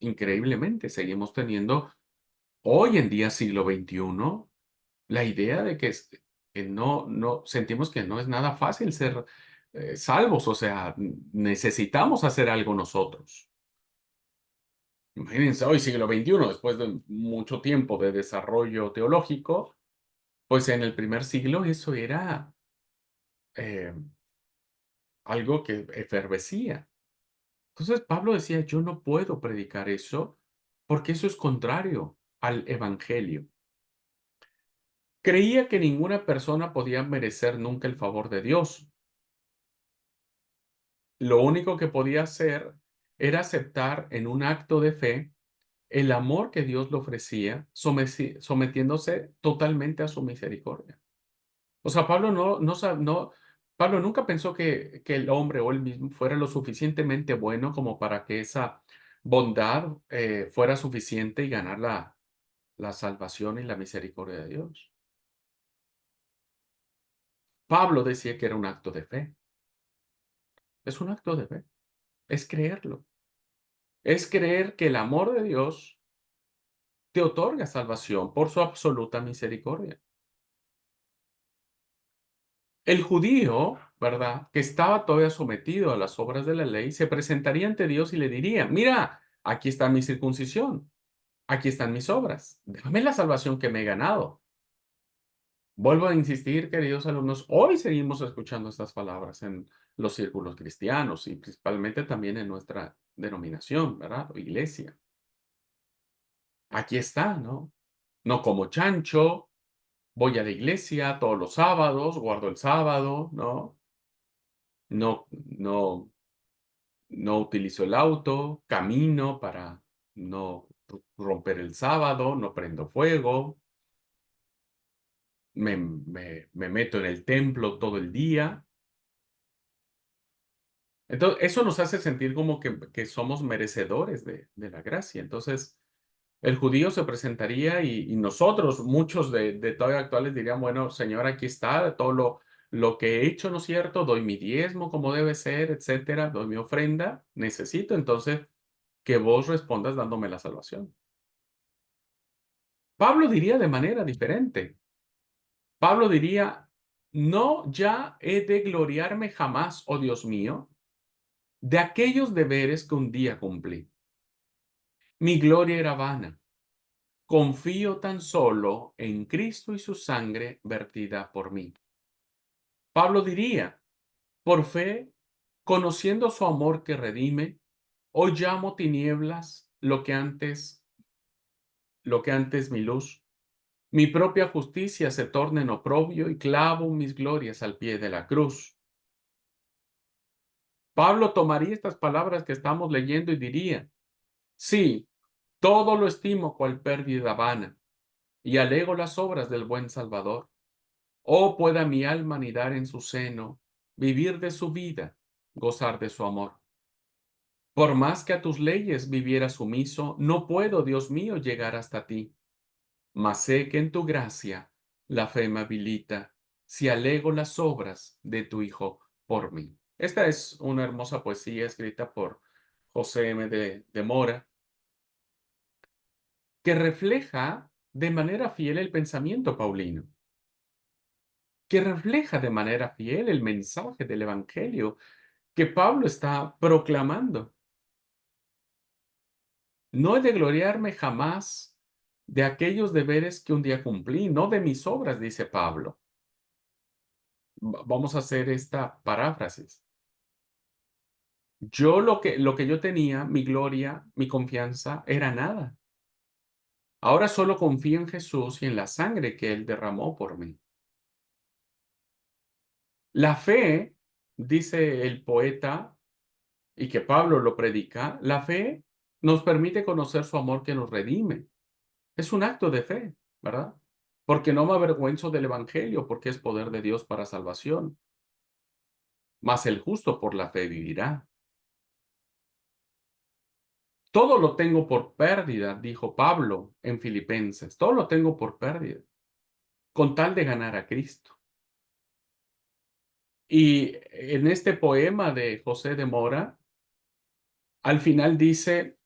A: Increíblemente, seguimos teniendo hoy en día, siglo XXI, la idea de que no sentimos que no es nada fácil ser, salvos, o sea, necesitamos hacer algo nosotros. Imagínense hoy, siglo XXI, después de mucho tiempo de desarrollo teológico, pues en el primer siglo eso era, eh, algo que efervescía. Entonces Pablo decía: "Yo no puedo predicar eso, porque eso es contrario al evangelio". Creía que ninguna persona podía merecer nunca el favor de Dios. Lo único que podía hacer era aceptar en un acto de fe el amor que Dios le ofrecía, sometiéndose totalmente a su misericordia. O sea, Pablo nunca pensó que el hombre o él mismo fuera lo suficientemente bueno como para que esa bondad, fuera suficiente y ganar la salvación y la misericordia de Dios. Pablo decía que era un acto de fe. Es un acto de fe. Es creerlo. Es creer que el amor de Dios te otorga salvación por su absoluta misericordia. El judío, ¿verdad?, que estaba todavía sometido a las obras de la ley, se presentaría ante Dios y le diría: "Mira, aquí está mi circuncisión, aquí están mis obras, dame la salvación que me he ganado". Vuelvo a insistir, queridos alumnos, hoy seguimos escuchando estas palabras en los círculos cristianos y principalmente también en nuestra denominación, ¿verdad?, o iglesia. Aquí está, ¿no? No como chancho, voy a la iglesia todos los sábados, guardo el sábado, ¿no? No no utilizo el auto, camino para no romper el sábado, no prendo fuego, me meto en el templo todo el día. Entonces, eso nos hace sentir como que somos merecedores de la gracia. Entonces, el judío se presentaría y nosotros, muchos de todavía actuales dirían: "Bueno, Señor, aquí está todo lo que he hecho, ¿no es cierto? Doy mi diezmo como debe ser, etcétera, doy mi ofrenda. Necesito entonces que vos respondas dándome la salvación". Pablo diría de manera diferente. Pablo diría: "No ya he de gloriarme jamás, oh Dios mío, de aquellos deberes que un día cumplí. Mi gloria era vana. Confío tan solo en Cristo y su sangre vertida por mí". Pablo diría: "Por fe, conociendo su amor que redime, hoy llamo tinieblas lo que antes mi luz. Mi propia justicia se torna en oprobio y clavo mis glorias al pie de la cruz". Pablo tomaría estas palabras que estamos leyendo y diría: "Sí, todo lo estimo cual pérdida vana, y alego las obras del buen Salvador. Oh, pueda mi alma anidar en su seno, vivir de su vida, gozar de su amor. Por más que a tus leyes viviera sumiso, no puedo, Dios mío, llegar hasta ti. Mas sé que en tu gracia la fe me habilita, si alego las obras de tu Hijo por mí". Esta es una hermosa poesía escrita por José M. de Mora, que refleja de manera fiel el pensamiento paulino, que refleja de manera fiel el mensaje del Evangelio que Pablo está proclamando. No he de gloriarme jamás de aquellos deberes que un día cumplí, no de mis obras, dice Pablo. Vamos a hacer esta paráfrasis. Lo que yo tenía, mi gloria, mi confianza, era nada. Ahora solo confío en Jesús y en la sangre que Él derramó por mí. La fe, dice el poeta, y que Pablo lo predica, la fe nos permite conocer su amor que nos redime. Es un acto de fe, ¿verdad? Porque no me avergüenzo del Evangelio, porque es poder de Dios para salvación. Mas el justo por la fe vivirá. Todo lo tengo por pérdida, dijo Pablo en Filipenses. Todo lo tengo por pérdida, con tal de ganar a Cristo. Y en este poema de José de Mora, al final dice,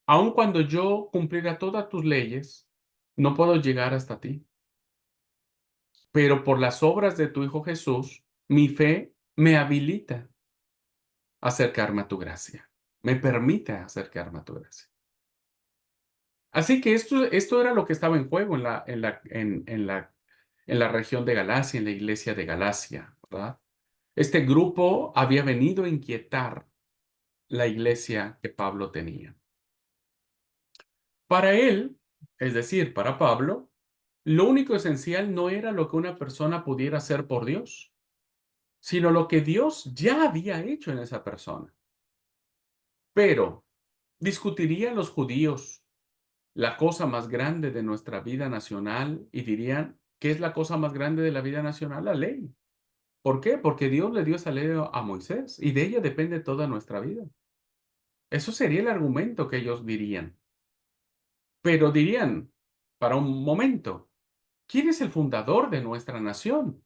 A: aun cuando yo cumpliera todas tus leyes, no puedo llegar hasta ti. Pero por las obras de tu Hijo Jesús, mi fe me habilita a acercarme a tu gracia. Me permite acercarme a tu gracia. Así que esto era lo que estaba en juego en la región de Galacia, en la iglesia de Galacia, ¿verdad? Este grupo había venido a inquietar la iglesia que Pablo tenía. Para él, es decir, para Pablo, lo único esencial no era lo que una persona pudiera hacer por Dios, sino lo que Dios ya había hecho en esa persona. Pero, ¿discutirían los judíos la cosa más grande de nuestra vida nacional y dirían, ¿qué es la cosa más grande de la vida nacional? La ley. ¿Por qué? Porque Dios le dio esa ley a Moisés y de ella depende toda nuestra vida. Eso sería el argumento que ellos dirían. Pero dirían, para un momento, ¿quién es el fundador de nuestra nación?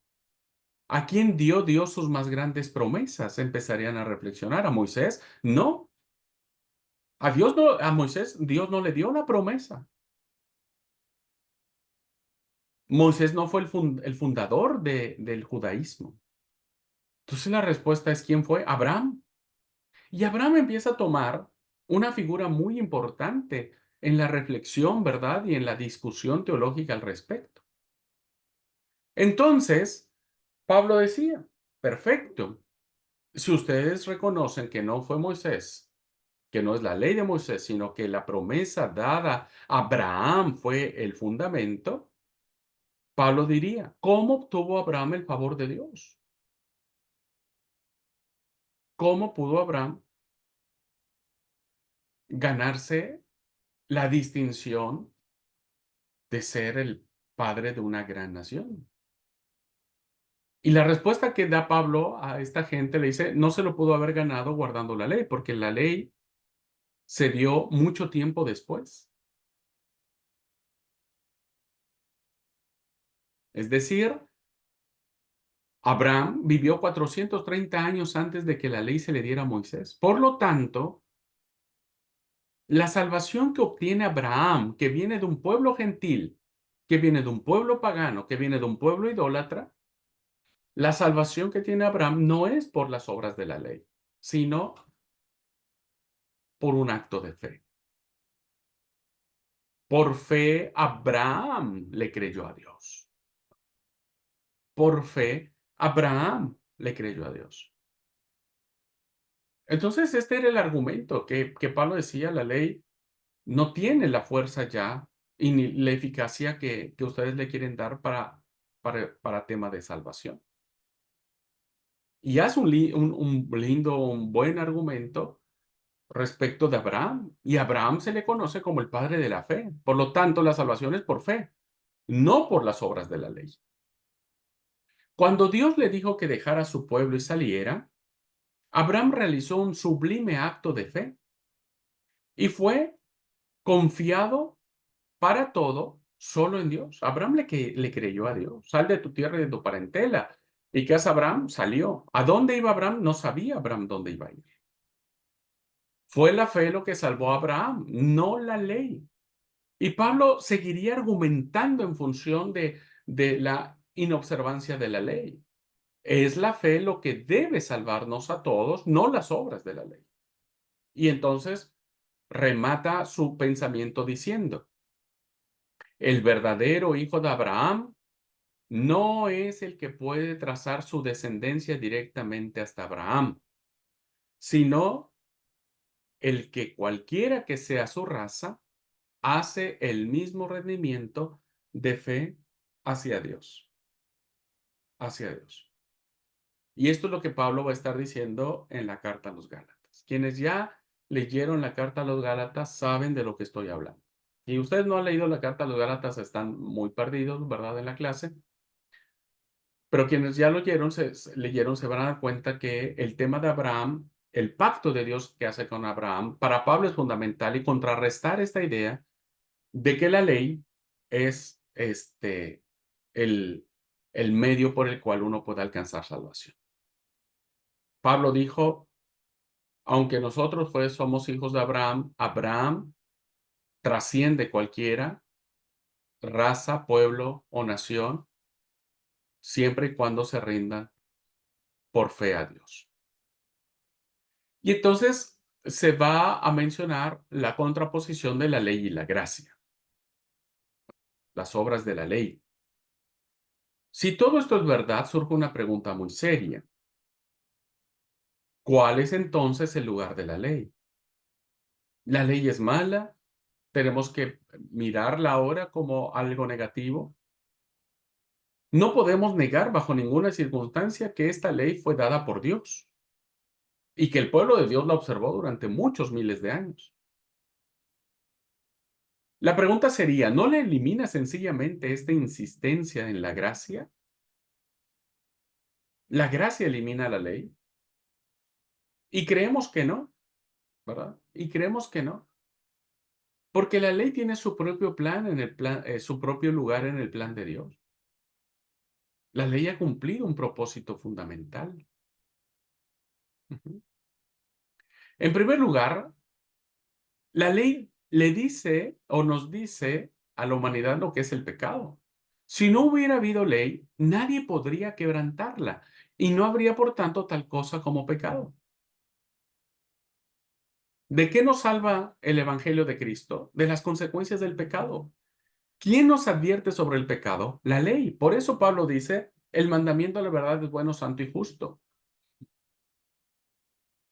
A: ¿A quién dio Dios sus más grandes promesas? Empezarían a reflexionar. ¿A Moisés? No. A Moisés, Dios no le dio la promesa. Moisés no fue el fundador del judaísmo. Entonces la respuesta es, ¿quién fue? Abraham. Y Abraham empieza a tomar una figura muy importante en la reflexión, ¿verdad? Y en la discusión teológica al respecto. Entonces, Pablo decía, perfecto, si ustedes reconocen que no fue Moisés, que no es la ley de Moisés, sino que la promesa dada a Abraham fue el fundamento, Pablo diría, ¿cómo obtuvo Abraham el favor de Dios? ¿Cómo pudo Abraham ganarse la distinción de ser el padre de una gran nación? Y la respuesta que da Pablo a esta gente le dice, no se lo pudo haber ganado guardando la ley, porque la ley se dio mucho tiempo después. Es decir, Abraham vivió 430 años antes de que la ley se le diera a Moisés. Por lo tanto, la salvación que obtiene Abraham, que viene de un pueblo gentil, que viene de un pueblo pagano, que viene de un pueblo idólatra, la salvación que tiene Abraham no es por las obras de la ley, sino por un acto de fe. Por fe, Abraham le creyó a Dios. Por fe, Abraham le creyó a Dios. Entonces, este era el argumento que Pablo decía, la ley no tiene la fuerza ya y ni la eficacia que ustedes le quieren dar para tema de salvación. Y hace un lindo, un buen argumento respecto de Abraham. Y a Abraham se le conoce como el padre de la fe. Por lo tanto, la salvación es por fe, no por las obras de la ley. Cuando Dios le dijo que dejara su pueblo y saliera, Abraham realizó un sublime acto de fe y fue confiado para todo solo en Dios. Abraham le creyó a Dios. Sal de tu tierra y de tu parentela. ¿Y qué hace Abraham? Salió. ¿A dónde iba Abraham? No sabía Abraham dónde iba a ir. Fue la fe lo que salvó a Abraham, no la ley. Y Pablo seguiría argumentando en función de la inobservancia de la ley. Es la fe lo que debe salvarnos a todos, no las obras de la ley. Y entonces remata su pensamiento diciendo, el verdadero hijo de Abraham no es el que puede trazar su descendencia directamente hasta Abraham, sino el que cualquiera que sea su raza hace el mismo rendimiento de fe hacia Dios, hacia Dios. Y esto es lo que Pablo va a estar diciendo en la carta a los Gálatas. Quienes ya leyeron la carta a los Gálatas saben de lo que estoy hablando. Y ustedes no han leído la carta a los Gálatas, están muy perdidos, ¿verdad? En la clase. Pero quienes ya lo leyeron se van a dar cuenta que el tema de Abraham, el pacto de Dios que hace con Abraham, para Pablo es fundamental y contrarrestar esta idea de que la ley es el, el medio por el cual uno puede alcanzar salvación. Pablo dijo, aunque nosotros pues, somos hijos de Abraham, Abraham trasciende cualquiera raza, pueblo o nación, siempre y cuando se rindan por fe a Dios. Y entonces se va a mencionar la contraposición de la ley y la gracia, las obras de la ley. Si todo esto es verdad, surge una pregunta muy seria. ¿Cuál es entonces el lugar de la ley? ¿La ley es mala? ¿Tenemos que mirarla ahora como algo negativo? No podemos negar bajo ninguna circunstancia que esta ley fue dada por Dios y que el pueblo de Dios la observó durante muchos miles de años. La pregunta sería, ¿no le elimina sencillamente esta insistencia en la gracia? ¿La gracia elimina la ley? Y creemos que no, ¿verdad? Y creemos que no, porque la ley tiene su propio plan su propio lugar en el plan de Dios. La ley ha cumplido un propósito fundamental. Ujú. En primer lugar, la ley le dice o nos dice a la humanidad lo que es el pecado. Si no hubiera habido ley, nadie podría quebrantarla y no habría, por tanto, tal cosa como pecado. ¿De qué nos salva el Evangelio de Cristo? De las consecuencias del pecado. ¿Quién nos advierte sobre el pecado? La ley. Por eso Pablo dice, el mandamiento de la verdad es bueno, santo y justo.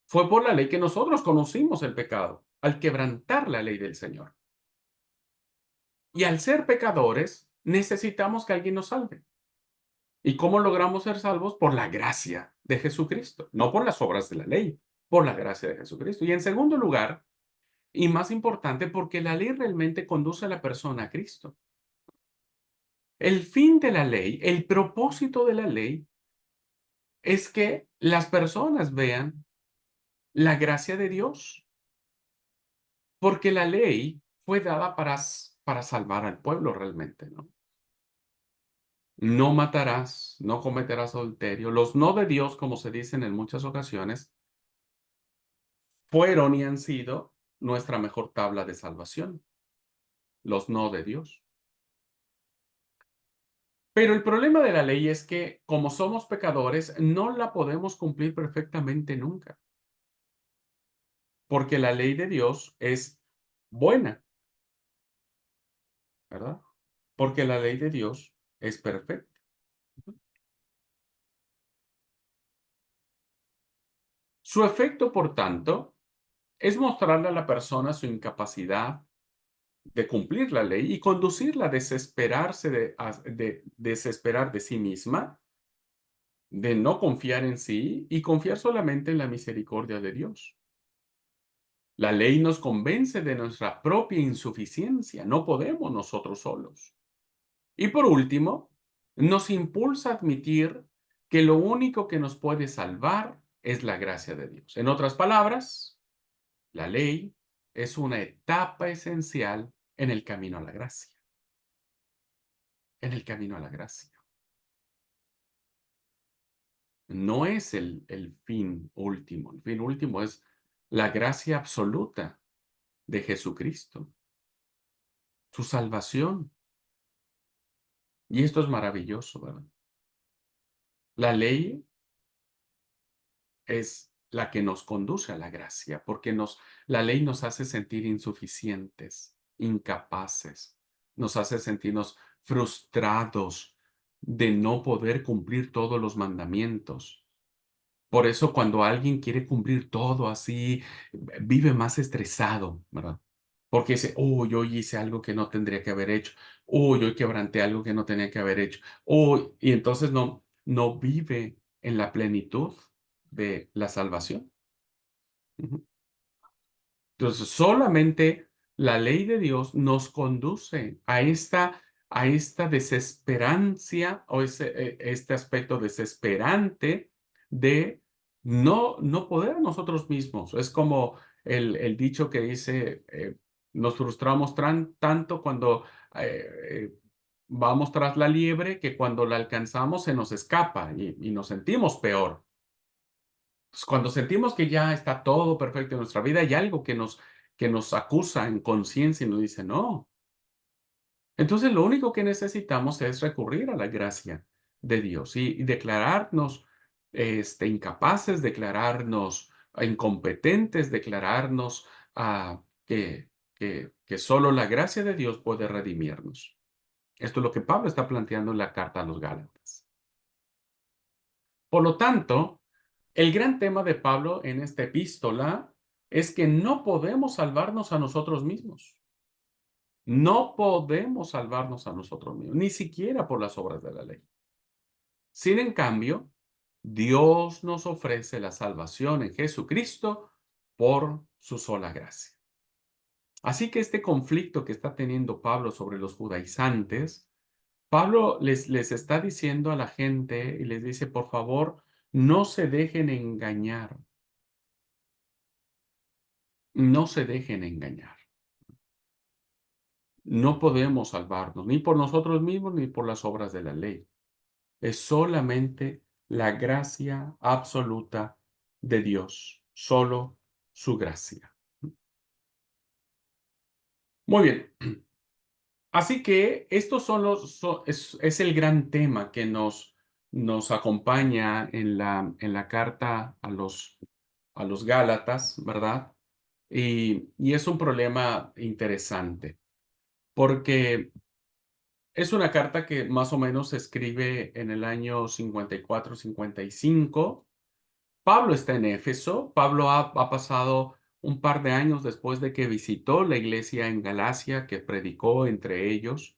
A: Fue por la ley que nosotros conocimos el pecado, al quebrantar la ley del Señor. Y al ser pecadores, necesitamos que alguien nos salve. ¿Y cómo logramos ser salvos? Por la gracia de Jesucristo, no por las obras de la ley, por la gracia de Jesucristo. Y en segundo lugar, y más importante, porque la ley realmente conduce a la persona a Cristo. El fin de la ley, el propósito de la ley, es que las personas vean la gracia de Dios, porque la ley fue dada para salvar al pueblo realmente, ¿no? No matarás, no cometerás adulterio. Los no de Dios, como se dicen en muchas ocasiones, fueron y han sido nuestra mejor tabla de salvación. Los no de Dios. Pero el problema de la ley es que, como somos pecadores, no la podemos cumplir perfectamente nunca. Porque la ley de Dios es buena, ¿verdad? Porque la ley de Dios es perfecta. Su efecto, por tanto, es mostrarle a la persona su incapacidad de cumplir la ley y conducirla a desesperarse de desesperar de sí misma, de no confiar en sí y confiar solamente en la misericordia de Dios. La ley nos convence de nuestra propia insuficiencia, no podemos nosotros solos. Y por último, nos impulsa a admitir que lo único que nos puede salvar es la gracia de Dios. En otras palabras, la ley es una etapa esencial en el camino a la gracia, en el camino a la gracia. No es el fin último. El fin último es la gracia absoluta de Jesucristo, su salvación. Y esto es maravilloso, ¿verdad? La ley es la que nos conduce a la gracia, porque la ley nos hace sentir insuficientes, incapaces, nos hace sentirnos frustrados de no poder cumplir todos los mandamientos. Por eso cuando alguien quiere cumplir todo así, vive más estresado, ¿verdad? Porque dice, uy, hoy hice algo que no tendría que haber hecho. Uy, hoy quebranté algo que no tenía que haber hecho. Uy, y entonces no vive en la plenitud de la salvación. Ujú. Entonces, solamente la ley de Dios nos conduce a esta desesperancia o este aspecto desesperante de no poder nosotros mismos. Es como el dicho que dice, nos frustramos tanto cuando eh, eh, vamos tras la liebre que cuando la alcanzamos se nos escapa y nos sentimos peor. Pues, cuando sentimos que ya está todo perfecto en nuestra vida, hay algo que nos acusa en conciencia y nos dice: "No". Entonces, lo único que necesitamos es recurrir a la gracia de Dios y declararnos, incapaces, declararnos incompetentes, declararnos, que solo la gracia de Dios puede redimirnos. Esto es lo que Pablo está planteando en la carta a los Gálatas. Por lo tanto, el gran tema de Pablo en esta epístola es que no podemos salvarnos a nosotros mismos. No podemos salvarnos a nosotros mismos, ni siquiera por las obras de la ley. Sin en cambio, Dios nos ofrece la salvación en Jesucristo por su sola gracia. Así que este conflicto que está teniendo Pablo sobre los judaizantes, Pablo les está diciendo a la gente y les dice, por favor, no se dejen engañar. No se dejen engañar. No podemos salvarnos, ni por nosotros mismos, ni por las obras de la ley. Es solamente la gracia absoluta de Dios, solo su gracia. Muy bien. Así que estos son es el gran tema que nos acompaña en la carta a los Gálatas, ¿verdad? Y es un problema interesante, porque es una carta que más o menos se escribe en el año 54, 55. Pablo está en Éfeso. Pablo ha pasado un par de años después de que visitó la iglesia en Galacia, que predicó entre ellos.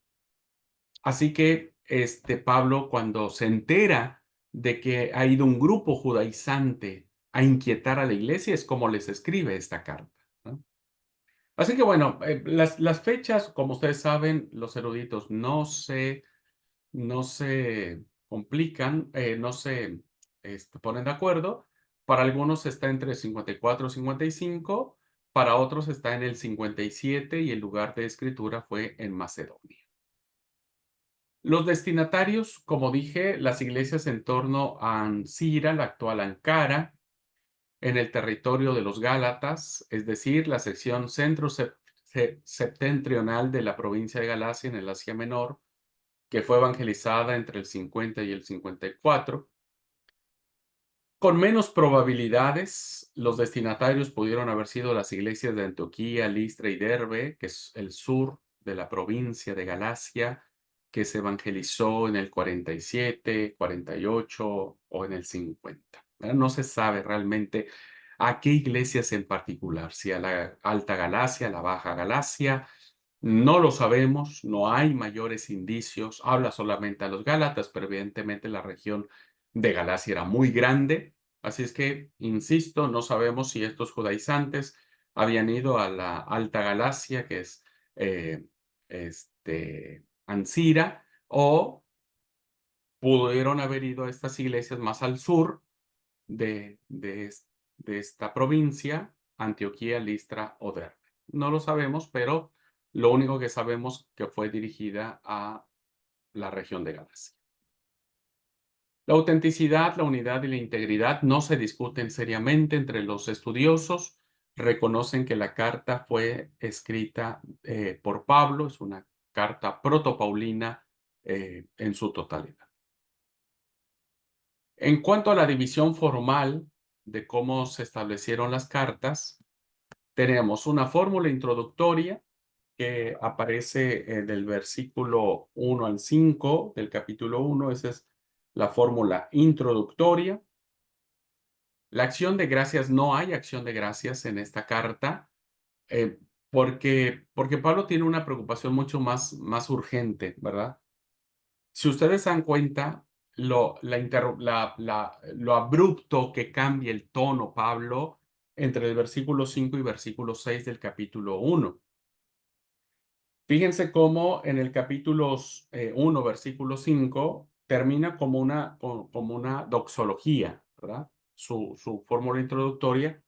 A: Así que Pablo, cuando se entera de que ha ido un grupo judaizante a inquietar a la iglesia, es como les escribe esta carta, ¿no? Así que bueno, las fechas, como ustedes saben, los eruditos no se complican, no se ponen de acuerdo. Para algunos está entre 54 y 55, para otros está en el 57 y el lugar de escritura fue en Macedonia. Los destinatarios, como dije, las iglesias en torno a Ancira, la actual Ankara, en el territorio de los Gálatas, es decir, la sección septentrional de la provincia de Galacia en el Asia Menor, que fue evangelizada entre el 50 y el 54. Con menos probabilidades, los destinatarios pudieron haber sido las iglesias de Antioquía, Listra y Derbe, que es el sur de la provincia de Galacia, que se evangelizó en el 47, 48 o en el 50. ¿Verdad? No se sabe realmente a qué iglesias en particular, si a la Alta Galacia, a la Baja Galacia, no lo sabemos, no hay mayores indicios, habla solamente a los Gálatas, pero evidentemente la región de Galacia era muy grande, así es que, insisto, no sabemos si estos judaizantes habían ido a la Alta Galacia, que es Ancira, o pudieron haber ido a estas iglesias más al sur de esta provincia, Antioquía, Listra o Derbe. No lo sabemos, pero lo único que sabemos que fue dirigida a la región de Galacia. La autenticidad, la unidad y la integridad no se discuten seriamente entre los estudiosos. Reconocen que la carta fue escrita por Pablo, es una carta protopaulina en su totalidad. En cuanto a la división formal de cómo se establecieron las cartas, tenemos una fórmula introductoria que aparece del versículo 1 al 5 del capítulo 1. Esa es la fórmula introductoria. La acción de gracias, no hay acción de gracias en esta carta, eh, porque Pablo tiene una preocupación mucho más urgente, ¿verdad? Si ustedes se dan cuenta, lo abrupto que cambia el tono Pablo entre el versículo 5 y versículo 6 del capítulo 1. Fíjense cómo en el capítulo 1, versículo 5, termina como una doxología, ¿verdad? Su fórmula introductoria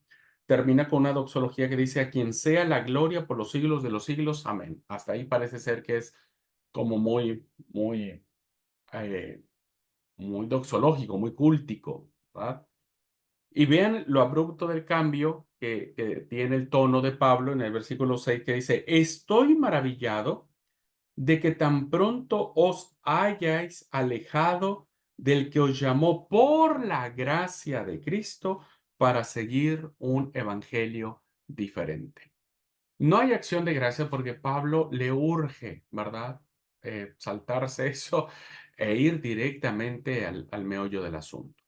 A: termina con una doxología que dice: a quien sea la gloria por los siglos de los siglos. Amén. Hasta ahí parece ser que es como eh, muy doxológico, muy cúltico, ¿verdad? Y vean lo abrupto del cambio que tiene el tono de Pablo en el versículo 6, que dice: estoy maravillado de que tan pronto os hayáis alejado del que os llamó por la gracia de Cristo para seguir un evangelio diferente. No hay acción de gracia porque Pablo le urge, ¿verdad? Saltarse eso e ir directamente al meollo del asunto.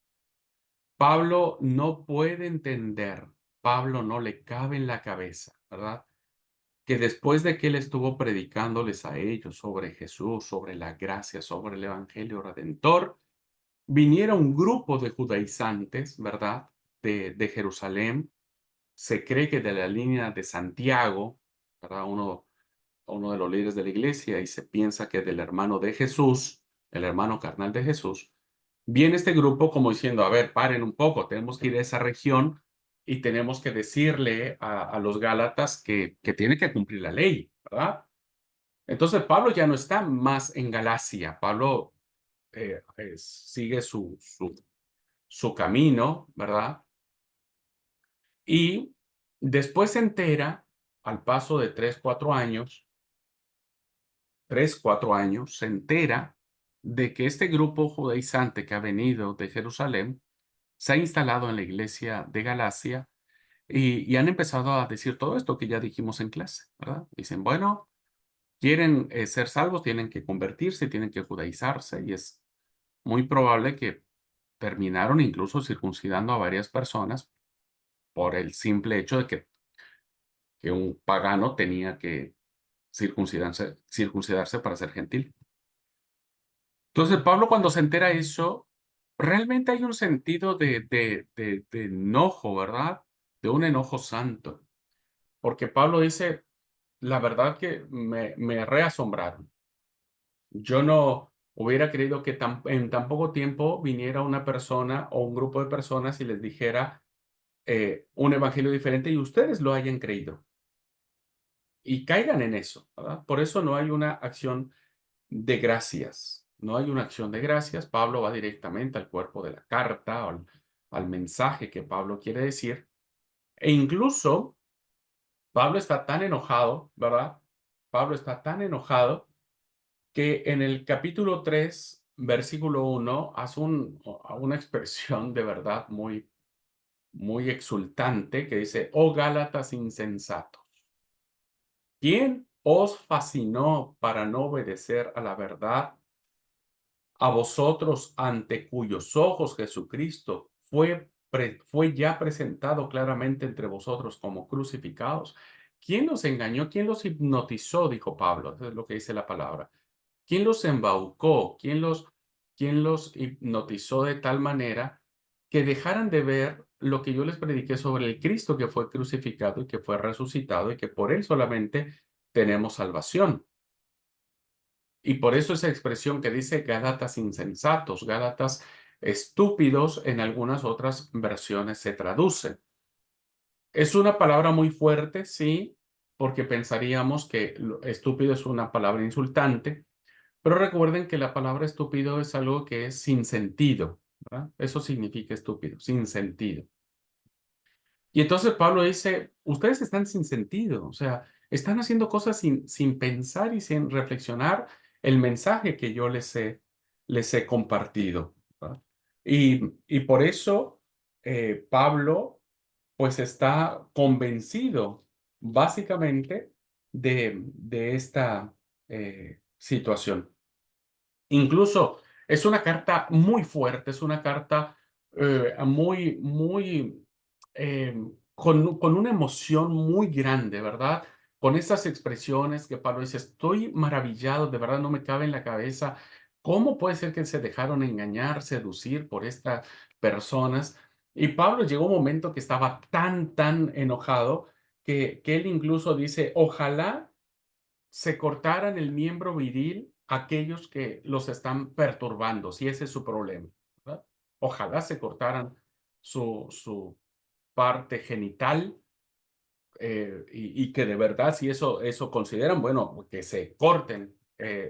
A: Pablo no puede entender, Pablo no le cabe en la cabeza, ¿verdad? Que después de que él estuvo predicándoles a ellos sobre Jesús, sobre la gracia, sobre el evangelio redentor, viniera un grupo de judaizantes, ¿verdad? De Jerusalén. Se cree que de la línea de Santiago, ¿verdad? Uno de los líderes de la iglesia, y se piensa que del hermano de Jesús, el hermano carnal de Jesús, viene este grupo como diciendo: a ver, paren un poco, tenemos que ir a esa región y tenemos que decirle a los Gálatas que tienen que cumplir la ley, ¿verdad? Entonces Pablo ya no está más en Galacia, Pablo sigue su camino, ¿verdad? Y después se entera, al paso de 3, 4 años, se entera de que este grupo judaizante que ha venido de Jerusalén se ha instalado en la iglesia de Galacia y han empezado a decir todo esto que ya dijimos en clase, ¿verdad? Dicen: bueno, quieren ser salvos, tienen que convertirse, tienen que judaizarse, y es muy probable que terminaron incluso circuncidando a varias personas por el simple hecho de que un pagano tenía que circuncidarse para ser gentil. Entonces, Pablo, cuando se entera eso, realmente hay un sentido de enojo, ¿verdad? De un enojo santo. Porque Pablo dice: la verdad que me reasombraron. Yo no hubiera creído que en tan poco tiempo viniera una persona o un grupo de personas y les dijera un evangelio diferente y ustedes lo hayan creído y caigan en eso, ¿verdad? Por eso no hay una acción de gracias. No hay una acción de gracias. Pablo va directamente al cuerpo de la carta, al mensaje que Pablo quiere decir. E incluso Pablo está tan enojado, ¿verdad? Pablo está tan enojado que en el capítulo 3, versículo 1, hace una expresión de verdad muy exultante que dice: oh Gálatas insensatos, ¿quién os fascinó para no obedecer a la verdad? A vosotros, ante cuyos ojos Jesucristo fue ya presentado claramente entre vosotros como crucificados. ¿Quién los engañó? ¿Quién los hipnotizó? Dijo Pablo. Eso es lo que dice la palabra. ¿Quién los embaucó? ¿Quién los hipnotizó de tal manera que dejaran de ver lo que yo les prediqué sobre el Cristo que fue crucificado y que fue resucitado y que por él solamente tenemos salvación? Y por eso esa expresión que dice Gálatas insensatos, Gálatas estúpidos, en algunas otras versiones se traduce. Es una palabra muy fuerte, sí, porque pensaríamos que estúpido es una palabra insultante, pero recuerden que la palabra estúpido es algo que es sin sentido, ¿verdad? Eso significa estúpido, sin sentido. Y entonces Pablo dice: ustedes están sin sentido, o sea, están haciendo cosas sin pensar y sin reflexionar el mensaje que yo les he compartido, ¿verdad? Y por eso Pablo pues está convencido básicamente de esta situación. Incluso es una carta muy fuerte, es una carta muy, con una emoción muy grande, ¿verdad? Con esas expresiones que Pablo dice, estoy maravillado, de verdad no me cabe en la cabeza, ¿cómo puede ser que se dejaron engañar, seducir por estas personas? Y Pablo llegó un momento que estaba tan enojado que él incluso dice, ojalá se cortaran el miembro viril aquellos que los están perturbando, si ese es su problema, ¿verdad? Ojalá se cortaran su parte genital, y que de verdad, si eso consideran, bueno, que se corten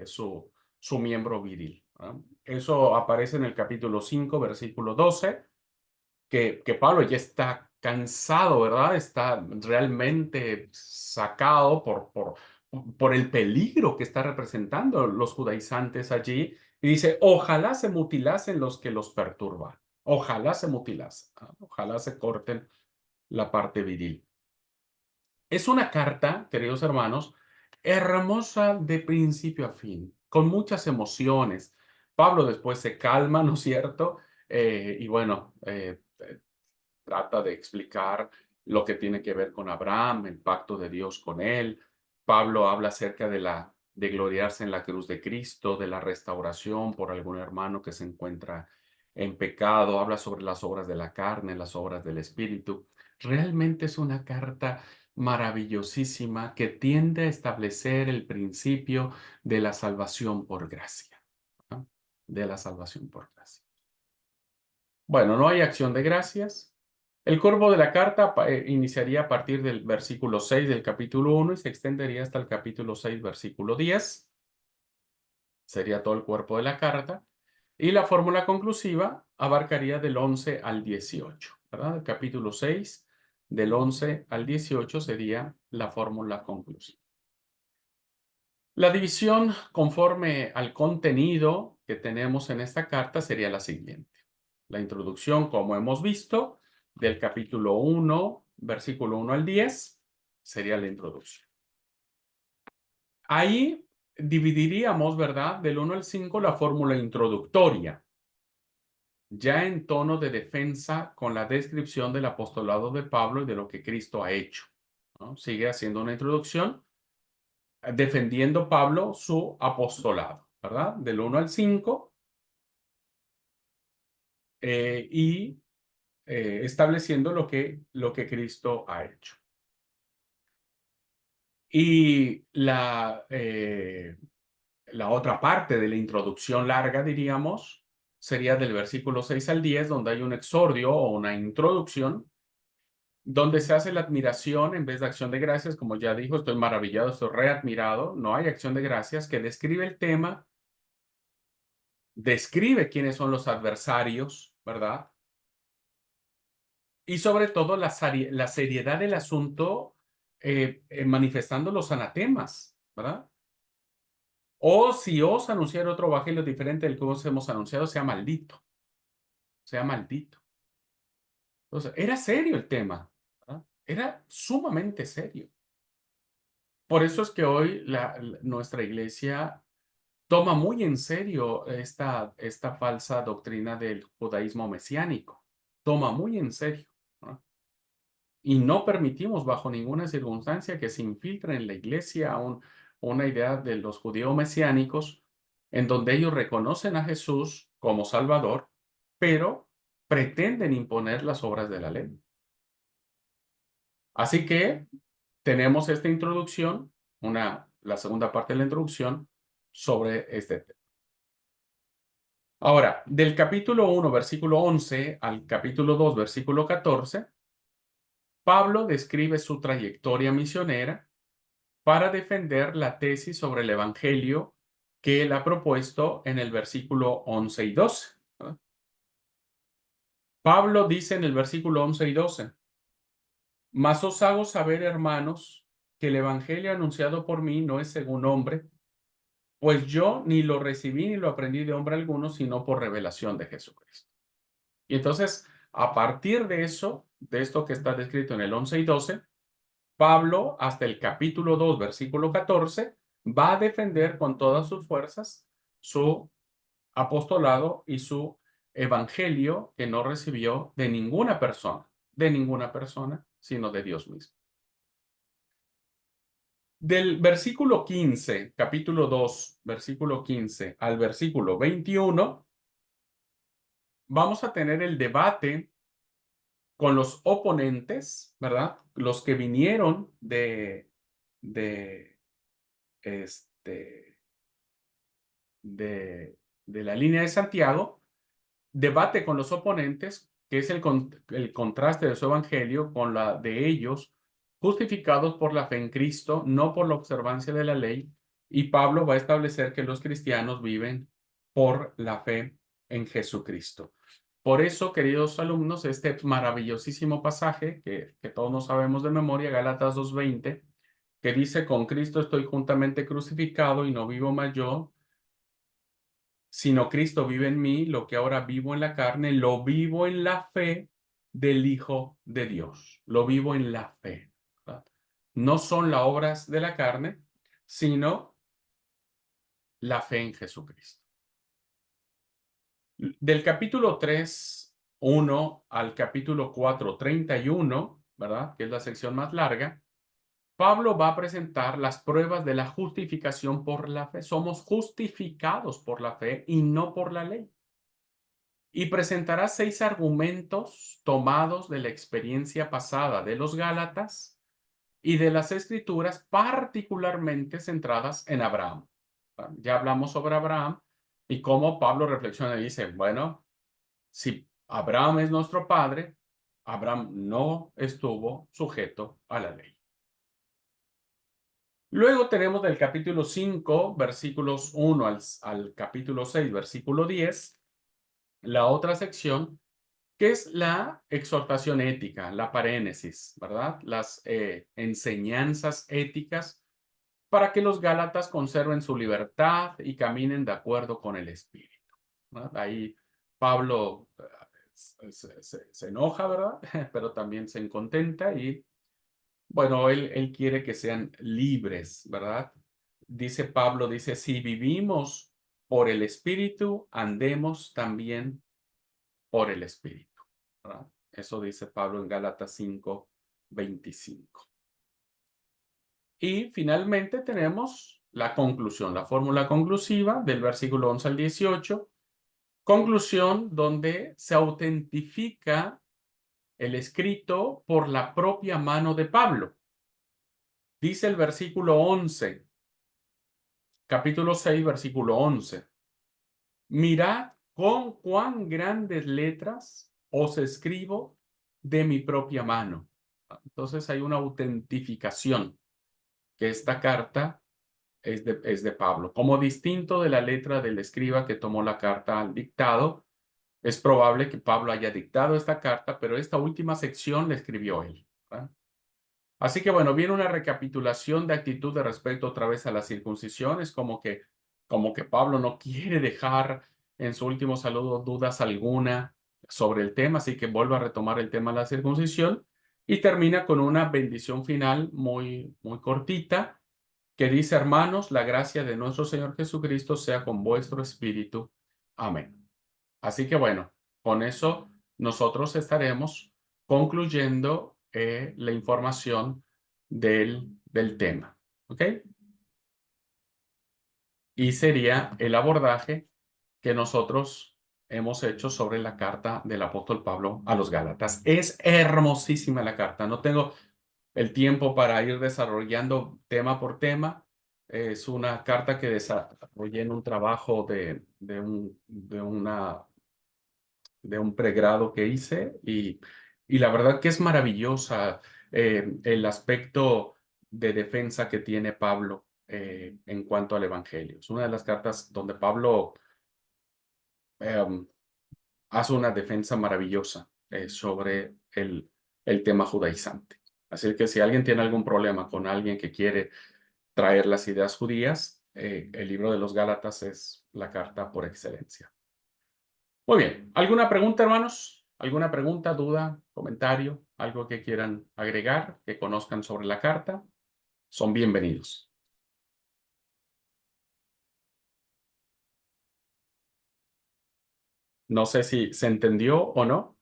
A: su miembro viril, ¿verdad? Eso aparece en el capítulo 5, versículo 12, que Pablo ya está cansado, ¿verdad? Está realmente sacado por el peligro que está representando los judaizantes allí. Y dice, ojalá se mutilasen los que los perturban. Ojalá se mutilasen. Ojalá se corten la parte viril. Es una carta, queridos hermanos, hermosa de principio a fin, con muchas emociones. Pablo después se calma, ¿no es cierto? Y bueno, trata de explicar lo que tiene que ver con Abraham, el pacto de Dios con él. Pablo habla acerca de gloriarse en la cruz de Cristo, de la restauración por algún hermano que se encuentra en pecado, habla sobre las obras de la carne, las obras del Espíritu. Realmente es una carta maravillosísima que tiende a establecer el principio de la salvación por gracia, ¿no? De la salvación por gracia. Bueno, no hay acción de gracias. El cuerpo de la carta iniciaría a partir del versículo 6 del capítulo 1 y se extendería hasta el capítulo 6, versículo 10. Sería todo el cuerpo de la carta. Y la fórmula conclusiva abarcaría del 11 al 18, ¿verdad? El capítulo 6, del 11 al 18 sería la fórmula conclusiva. La división conforme al contenido que tenemos en esta carta sería la siguiente. La introducción, como hemos visto, del capítulo 1, versículo 1 al 10, sería la introducción. Ahí dividiríamos, ¿verdad? Del 1 al 5 la fórmula introductoria, ya en tono de defensa con la descripción del apostolado de Pablo y de lo que Cristo ha hecho, ¿no? Sigue haciendo una introducción defendiendo Pablo su apostolado, ¿verdad? Del 1 al 5, y estableciendo lo que Cristo ha hecho. Y la otra parte de la introducción larga, diríamos, sería del versículo 6 al 10, donde hay un exordio o una introducción, donde se hace la admiración en vez de acción de gracias, como ya dijo, estoy maravillado, estoy readmirado, no hay acción de gracias, que describe el tema, describe quiénes son los adversarios, ¿verdad? Y sobre todo la seriedad del asunto, manifestando los anatemas, ¿verdad? O si os anunciar otro evangelio diferente del que os hemos anunciado, sea maldito, sea maldito. Entonces, era serio el tema, ¿verdad? Era sumamente serio. Por eso es que hoy nuestra iglesia toma muy en serio esta falsa doctrina del judaísmo mesiánico. Toma muy en serio, ¿no? Y no permitimos bajo ninguna circunstancia que se infiltre en la iglesia una idea de los judíos mesiánicos en donde ellos reconocen a Jesús como Salvador, pero pretenden imponer las obras de la ley. Así que tenemos esta introducción, la segunda parte de la introducción sobre este tema. Ahora, del capítulo 1, versículo 11 al capítulo 2, versículo 14, Pablo describe su trayectoria misionera para defender la tesis sobre el Evangelio que él ha propuesto en el versículo 11 y 12. Pablo dice en el versículo 11 y 12, mas os hago saber, hermanos, que el Evangelio anunciado por mí no es según hombre, pues yo ni lo recibí ni lo aprendí de hombre alguno, sino por revelación de Jesucristo. Y entonces, a partir de eso, de esto que está descrito en el 11 y 12, Pablo, hasta el capítulo 2, versículo 14, va a defender con todas sus fuerzas su apostolado y su evangelio que no recibió de ninguna persona, sino de Dios mismo. Del versículo 15, capítulo 2, versículo 15 al versículo 21, vamos a tener el debate con los oponentes, ¿verdad? Los que vinieron de, este, de la línea de Santiago, debate con los oponentes, que es el contraste de su evangelio con la de ellos, justificados por la fe en Cristo, no por la observancia de la ley, y Pablo va a establecer que los cristianos viven por la fe en Jesucristo. Por eso, queridos alumnos, este maravillosísimo pasaje que todos nos sabemos de memoria, Gálatas 2:20, que dice, con Cristo estoy juntamente crucificado y no vivo más yo, sino Cristo vive en mí, lo que ahora vivo en la carne, lo vivo en la fe del Hijo de Dios. Lo vivo en la fe, ¿verdad? No son las obras de la carne, sino la fe en Jesucristo. Del capítulo 3:1 al capítulo 4:31, ¿verdad? Que es la sección más larga, Pablo va a presentar las pruebas de la justificación por la fe. Somos justificados por la fe y no por la ley. Y presentará 6 argumentos tomados de la experiencia pasada de los Gálatas y de las Escrituras, particularmente centradas en Abraham. Ya hablamos sobre Abraham y cómo Pablo reflexiona y dice, bueno, si Abraham es nuestro padre, Abraham no estuvo sujeto a la ley. Luego tenemos del capítulo 5, versículos 1 al capítulo 6, versículo 10, la otra sección, que es la exhortación ética, la parénesis, ¿verdad? Las enseñanzas éticas para que los gálatas conserven su libertad y caminen de acuerdo con el Espíritu, ¿verdad? Ahí Pablo se enoja, ¿verdad? Pero también se contenta y, bueno, él quiere que sean libres, ¿verdad? Dice Pablo, dice, si vivimos por el Espíritu, andemos también por el Espíritu, ¿verdad? Eso dice Pablo en Gálatas 5:25. Y finalmente tenemos la conclusión, la fórmula conclusiva del versículo 11 al 18, conclusión donde se autentifica el escrito por la propia mano de Pablo. Dice el versículo 11, capítulo 6, versículo 11. Mirad con cuán grandes letras os escribo de mi propia mano. Entonces hay una autentificación que esta carta es de Pablo. Como distinto de la letra del escriba que tomó la carta al dictado, es probable que Pablo haya dictado esta carta, pero esta última sección la escribió él, ¿verdad? Así que bueno, viene una recapitulación de actitud de respecto otra vez a la circuncisión. Es como que Pablo no quiere dejar en su último saludo dudas alguna sobre el tema, así que vuelve a retomar el tema de la circuncisión y termina con una bendición final muy, muy cortita que dice, hermanos, la gracia de nuestro Señor Jesucristo sea con vuestro espíritu. Amén. Así que bueno, con eso nosotros estaremos concluyendo la información del tema. ¿Ok? Y sería el abordaje que nosotros hemos hecho sobre la carta del apóstol Pablo a los Gálatas. Es hermosísima la carta. No tengo el tiempo para ir desarrollando tema por tema. Es una carta que desarrollé en un trabajo de un pregrado que hice y la verdad que es maravillosa el aspecto de defensa que tiene Pablo en cuanto al Evangelio. Es una de las cartas donde Pablo em, hace una defensa maravillosa sobre el tema judaizante. Así que si alguien tiene algún problema con alguien que quiere traer las ideas judías, el libro de los Gálatas es la carta por excelencia. Muy bien. ¿Alguna pregunta, hermanos? ¿Alguna pregunta, duda, comentario? ¿Algo que quieran agregar, que conozcan sobre la carta? Son bienvenidos. No sé si se entendió o no.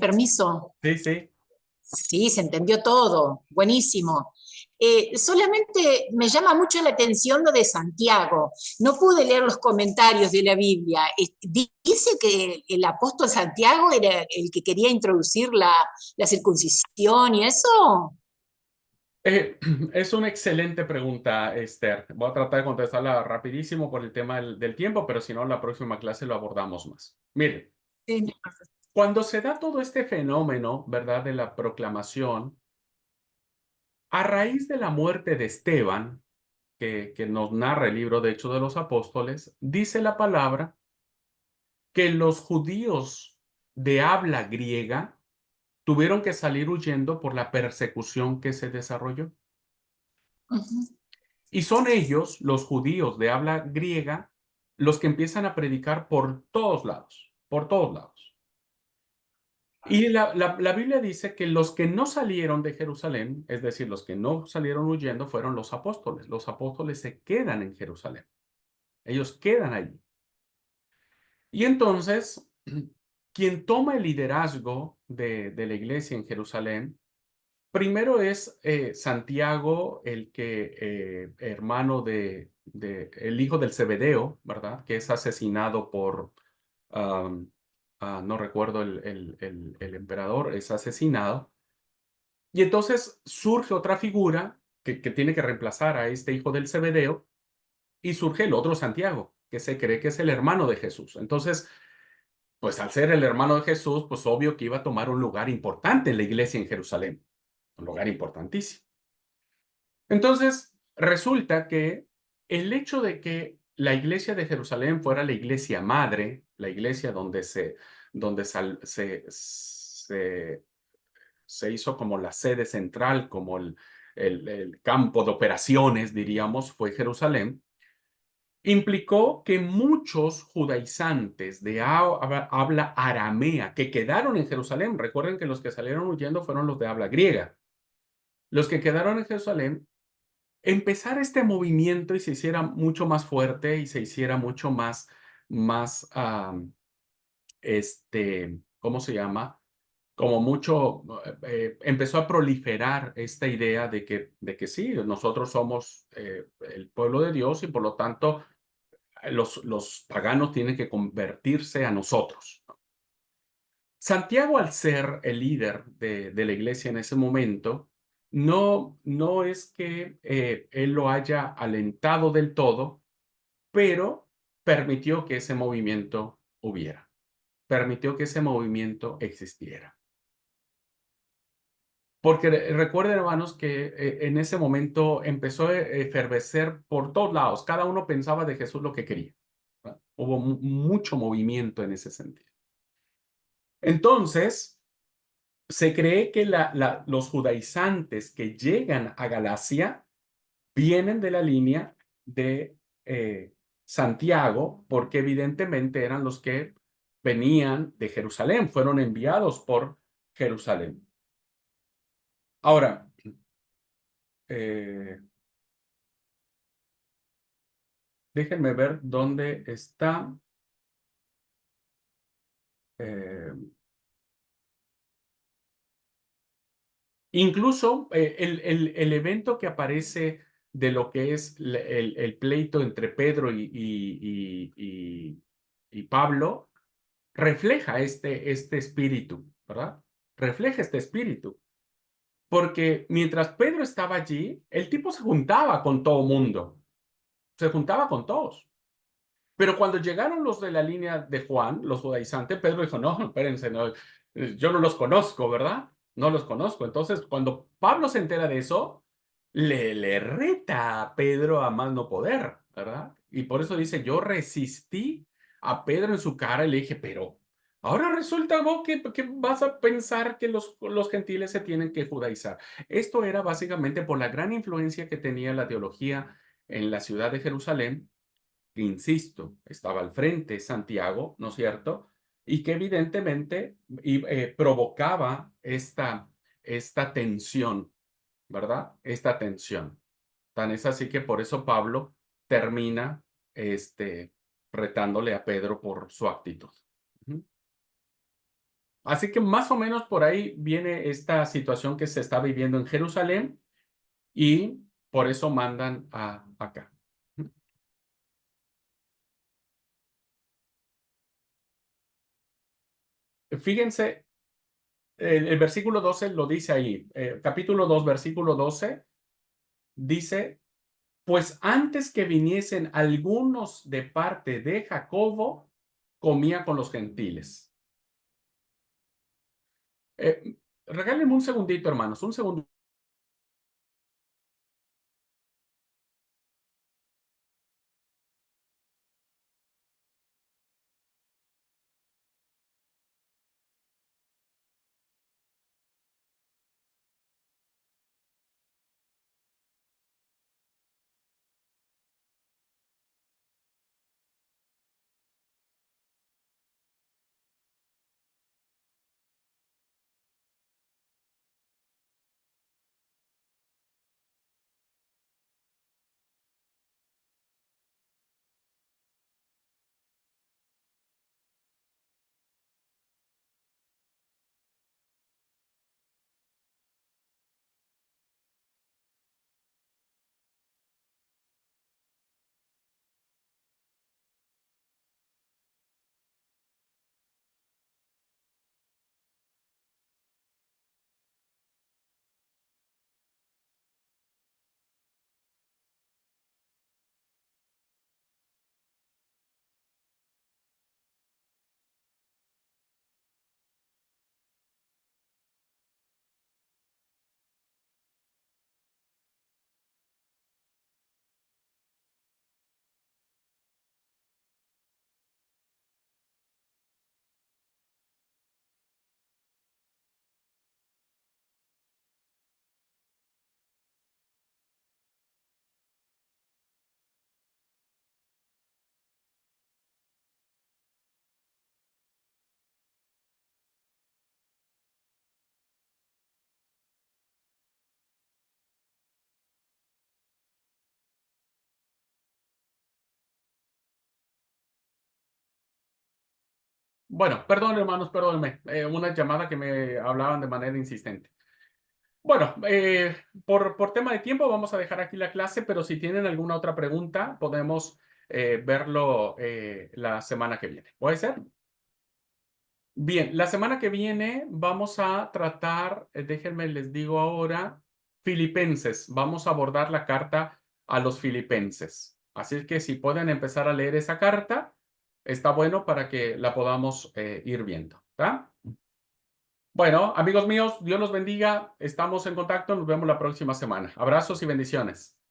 B: Permiso.
A: Sí, sí.
B: Sí, se entendió todo. Buenísimo. Solamente me llama mucho la atención lo de Santiago. No pude leer los comentarios de la Biblia. Dice que el apóstol Santiago era el que quería introducir la circuncisión y eso.
A: Es una excelente pregunta, Esther. Voy a tratar de contestarla rapidísimo por el tema del tiempo, pero si no, en la próxima clase lo abordamos más. Mire,
B: Sí.
A: cuando se da todo este fenómeno, ¿verdad?, de la proclamación, a raíz de la muerte de Esteban, que nos narra el libro de Hechos de los Apóstoles, dice la palabra que los judíos de habla griega tuvieron que salir huyendo por la persecución que se desarrolló.
B: Ujú.
A: Y son ellos, los judíos de habla griega, los que empiezan a predicar por todos lados, por todos lados. Y la Biblia dice que los que no salieron de Jerusalén, es decir, los que no salieron huyendo, fueron los apóstoles. Los apóstoles se quedan en Jerusalén. Ellos quedan allí. Y entonces, quien toma el liderazgo de la iglesia en Jerusalén, primero es Santiago, el que, hermano el hijo del Zebedeo, ¿verdad? Que es asesinado por, no recuerdo el emperador, es asesinado. Y entonces surge otra figura que tiene que reemplazar a este hijo del Zebedeo, y surge el otro Santiago, que se cree que es el hermano de Jesús. Entonces, pues al ser el hermano de Jesús, pues obvio que iba a tomar un lugar importante en la iglesia en Jerusalén, un lugar importantísimo. Entonces, resulta que el hecho de que la iglesia de Jerusalén fuera la iglesia madre, la iglesia donde se hizo como la sede central, como el campo de operaciones, diríamos, fue Jerusalén, implicó que muchos judaizantes de habla aramea que quedaron en Jerusalén, recuerden que los que salieron huyendo fueron los de habla griega, los que quedaron en Jerusalén, empezar este movimiento y se hiciera mucho más fuerte y se hiciera mucho más, ¿cómo se llama? Como mucho, empezó a proliferar esta idea de que sí, nosotros somos el pueblo de Dios y por lo tanto los paganos tienen que convertirse a nosotros. Santiago, al ser el líder de la iglesia en ese momento, no es que él lo haya alentado del todo, pero permitió que ese movimiento hubiera, permitió que ese movimiento existiera. Porque recuerden, hermanos, que en ese momento empezó a efervecer por todos lados. Cada uno pensaba de Jesús lo que quería, ¿verdad? Hubo mucho movimiento en ese sentido. Entonces, se cree que los judaizantes que llegan a Galacia vienen de la línea de Santiago, porque evidentemente eran los que venían de Jerusalén, fueron enviados por Jerusalén. Ahora, eh, déjenme ver dónde está. eh, Incluso el evento que aparece de lo que es el pleito entre Pedro y Pablo refleja este espíritu, ¿verdad? Refleja este espíritu. Porque mientras Pedro estaba allí, el tipo se juntaba con todo mundo, se juntaba con todos. Pero cuando llegaron los de la línea de Juan, los judaizantes, Pedro dijo, no, espérense, no, yo no los conozco, ¿verdad? No los conozco. Entonces, cuando Pablo se entera de eso, le reta a Pedro a más no poder, ¿verdad? Y por eso dice, yo resistí a Pedro en su cara y le dije, pero ahora resulta vos que vas a pensar que los gentiles se tienen que judaizar. Esto era básicamente por la gran influencia que tenía la teología en la ciudad de Jerusalén, insisto, estaba al frente Santiago, ¿no es cierto? Y que evidentemente provocaba esta tensión, ¿verdad? Esta tensión. Tan es así que por eso Pablo termina este, retándole a Pedro por su actitud. Así que más o menos por ahí viene esta situación que se está viviendo en Jerusalén y por eso mandan acá. Fíjense, el versículo 12 lo dice ahí, capítulo 2, versículo 12, dice, pues antes que viniesen algunos de parte de Jacobo, comía con los gentiles. Regálenme un segundito, hermanos, un segundo. Bueno, perdón, hermanos, perdónenme, una llamada que me hablaban de manera insistente. Bueno, por tema de tiempo vamos a dejar aquí la clase, pero si tienen alguna otra pregunta, podemos verlo la semana que viene. ¿Puede ser? Bien, la semana que viene vamos a tratar, déjenme les digo ahora, Filipenses. Vamos a abordar la carta a los Filipenses. Así que si pueden empezar a leer esa carta, está bueno para que la podamos ir viendo. ¿Está? Bueno, amigos míos, Dios los bendiga. Estamos en contacto. Nos vemos la próxima semana. Abrazos y bendiciones.